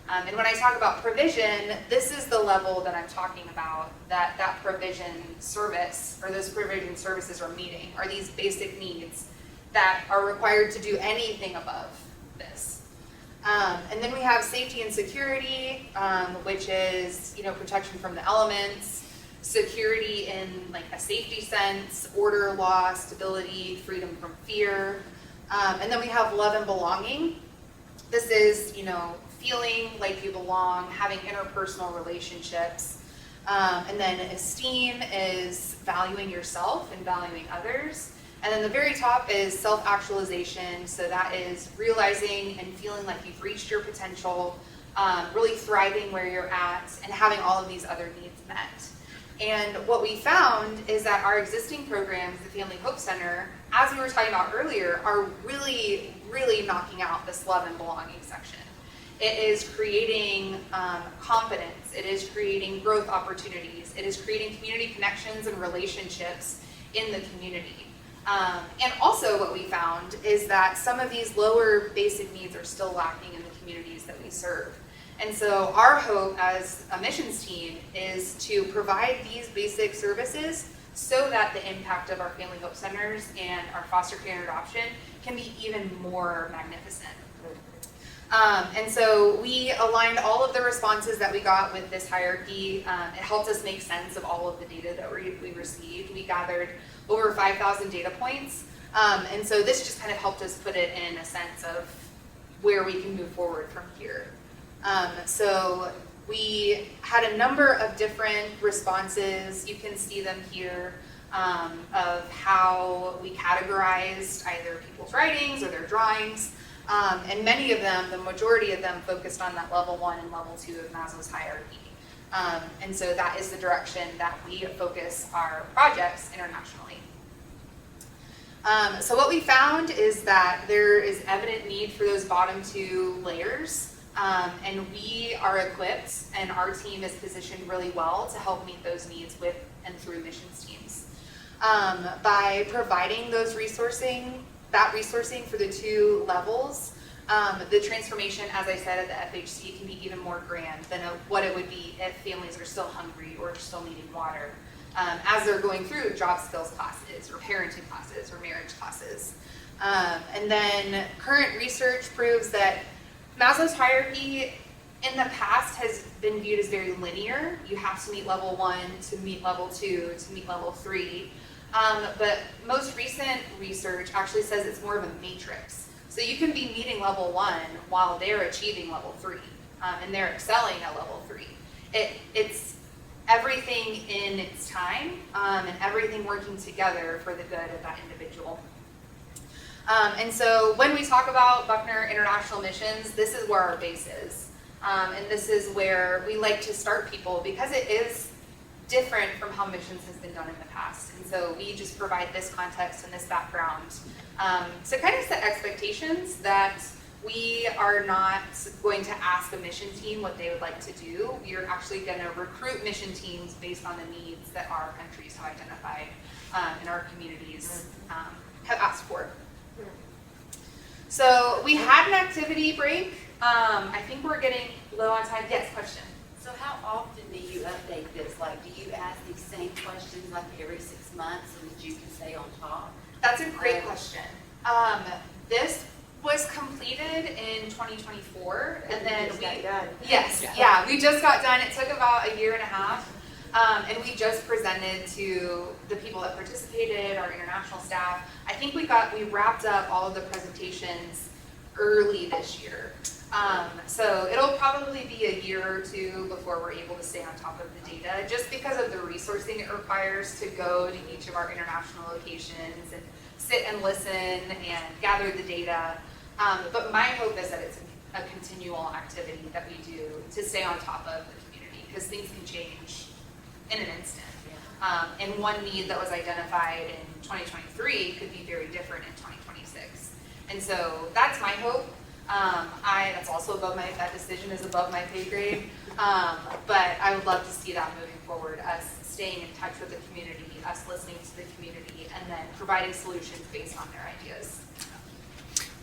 And when I talk about provision, this is the level that I'm talking about, that provision service, or those provision services are meeting, are these basic needs that are required to do anything above this. And then we have safety and security, which is, protection from the elements, security in like a safety sense, order, law, stability, freedom from fear. And then we have love and belonging. This is, feeling like you belong, having interpersonal relationships. And then esteem is valuing yourself and valuing others. And then the very top is self-actualization. So that is realizing and feeling like you've reached your potential, really thriving where you're at, and having all of these other needs met. And what we found is that our existing programs, the Family Hope Center, as we were talking about earlier, are really, really knocking out this love and belonging section. It is creating confidence. It is creating growth opportunities. It is creating community connections and relationships in the community. And also what we found is that some of these lower basic needs are still lacking in the communities that we serve. And so our hope as a missions team is to provide these basic services so that the impact of our Family Hope Centers and our foster care and adoption can be even more magnificent. And so we aligned all of the responses that we got with this hierarchy. It helped us make sense of all of the data that we received. We gathered over 5,000 data points. And so this just kind of helped us put it in a sense of where we can move forward from here. So we had a number of different responses. You can see them here of how we categorized either people's writings or their drawings. And many of them, the majority of them, focused on that level 1 and level 2 of Maslow's hierarchy. And so that is the direction that we focus our projects internationally. So what we found is that there is evident need for those bottom 2 layers. And we are equipped, and our team is positioned really well to help meet those needs with and through missions teams. By providing those resourcing for the 2 levels, the transformation, as I said, at the FHC can be even more grand than what it would be if families are still hungry or still needing water, as they're going through job skills classes or parenting classes or marriage classes. And then current research proves that Maslow's hierarchy in the past has been viewed as very linear. You have to meet level 1 to meet level 2 to meet level 3. But most recent research actually says it's more of a matrix. So you can be meeting level 1 while they're achieving level 3, and they're excelling at level 3. It's everything in its time, and everything working together for the good of that individual. And so when we talk about Buckner International Missions, this is where our base is. And this is where we like to start people because it is different from how missions has been done in the past. And so we just provide this context and this background to kind of set expectations that we are not going to ask a mission team what they would like to do. We are actually going to recruit mission teams based on the needs that our countries have identified and our communities have asked for. So we had an activity break. I think we're getting low on time. Yes, question. So how often do you update this? Like, do you ask these same questions like every 6 months so that you can stay on top? That's a great question. This was completed in 2024, and then just got done. Yes, yeah, we just got done. It took about a year and a half, and we just presented to the people that participated, our international staff. I think we wrapped up all of the presentations early this year. So it'll probably be a year or two before we're able to stay on top of the data, just because of the resourcing it requires to go to each of our international locations and sit and listen and gather the data. But my hope is that it's a continual activity that we do to stay on top of the community, because things can change in an instant. And one need that was identified in 2023 could be very different in 2026. And so that's my hope. That's also above that decision is above my pay grade. But I would love to see that moving forward, us staying in touch with the community, us listening to the community, and then providing solutions based on their ideas.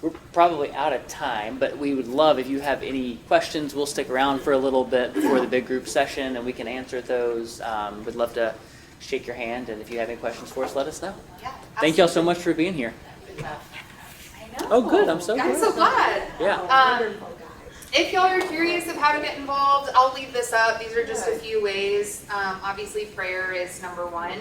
We're probably out of time, but we would love if you have any questions. We'll stick around for a little bit before the big group session, and we can answer those. We'd love to shake your hand, and if you have any questions for us, let us know. Yeah, Thank y'all so much for being here. I know. Oh, good. I'm so I'm glad. so glad. Yeah. If y'all are curious of how to get involved, I'll leave this up. These are just a few ways. Obviously, prayer is number one.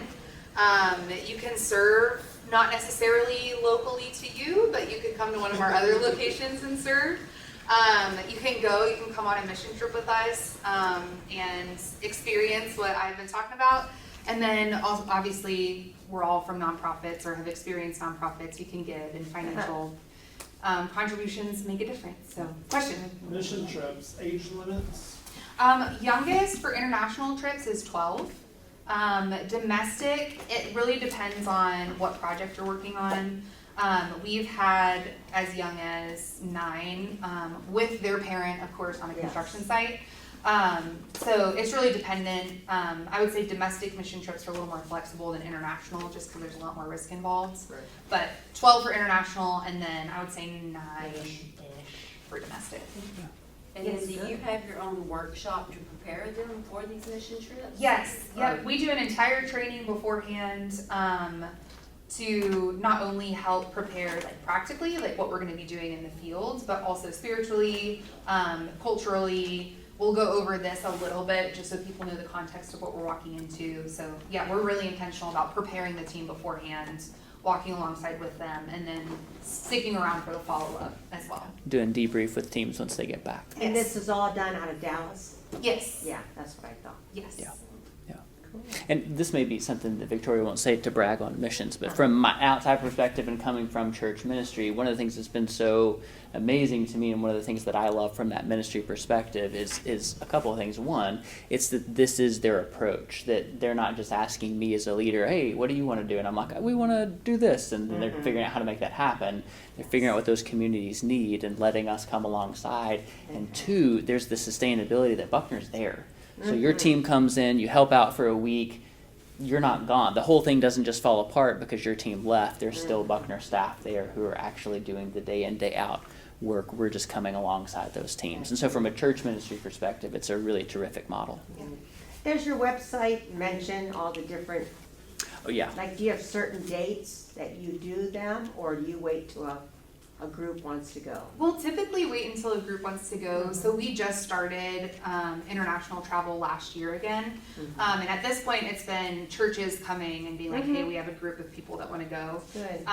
You can serve, not necessarily locally to you, but you could come to one of our other locations and serve. You can come on a mission trip with us and experience what I've been talking about. And then also, obviously, we're all from nonprofits or have experienced nonprofits. You can give, and financial contributions make a difference. So, question? Mission trips, age limits? Youngest for international trips is 12. Domestic, it really depends on what project you're working on. We've had as young as 9 with their parent, of course, on a construction site. So it's really dependent. I would say domestic mission trips are a little more flexible than international, just because there's a lot more risk involved. Right. But 12 for international, and then I would say 9-ish for domestic. And then do you have your own workshop to prepare them for these mission trips? Yes, yeah, we do an entire training beforehand to not only help prepare like practically, like what we're going to be doing in the field, but also spiritually, culturally. We'll go over this a little bit just so people know the context of what we're walking into. So yeah, we're really intentional about preparing the team beforehand, walking alongside with them, and then sticking around for the follow-up as well. Doing debrief with teams once they get back. And this is all done out of Dallas? Yes. Yeah, that's what I thought. Yes. Yeah. And this may be something that Victoria won't say to brag on missions, but from my outside perspective and coming from church ministry, one of the things that's been so amazing to me, and one of the things that I love from that ministry perspective is a couple of things. One, it's that this is their approach, that they're not just asking me as a leader, hey, what do you want to do? And I'm like, we want to do this. And then they're figuring out how to make that happen. They're figuring out what those communities need and letting us come alongside. And two, there's the sustainability that Buckner's there. So your team comes in, you help out for a week, you're not gone. The whole thing doesn't just fall apart because your team left. There's still Buckner staff there who are actually doing the day in, day out work. We're just coming alongside those teams. And so from a church ministry perspective, it's a really terrific model. Does your website mention all the different, Oh, yeah. like, do you have certain dates that you do them, or do you wait till a group wants to go? We'll typically wait until a group wants to go. So we just started international travel last year again. And at this point, it's been churches coming and being like, hey, we have a group of people that want to go. Good.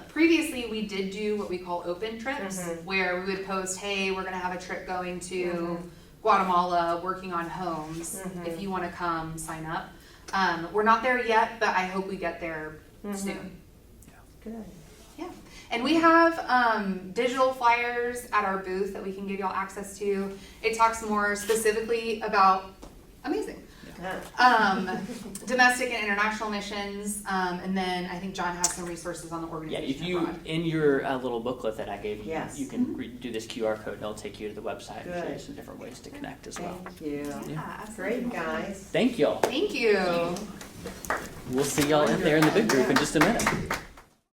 Previously, we did do what we call open trips, where we would post, hey, we're going to have a trip going to Guatemala, working on homes. If you want to come, sign up. We're not there yet, but I hope we get there soon. Good. Yeah. And we have digital flyers at our booth that we can give y'all access to. It talks more specifically about domestic and international missions, and then I think John has some resources on the Yeah, organization if you, abroad. in your little booklet that I gave you, Yes. you can do this QR code and it'll take you to the website and show you Good. some different ways to connect as well. Thank you. Yeah, absolutely. Great, guys. Thank y'all. Thank you. We'll see y'all in there in the big group in just a minute.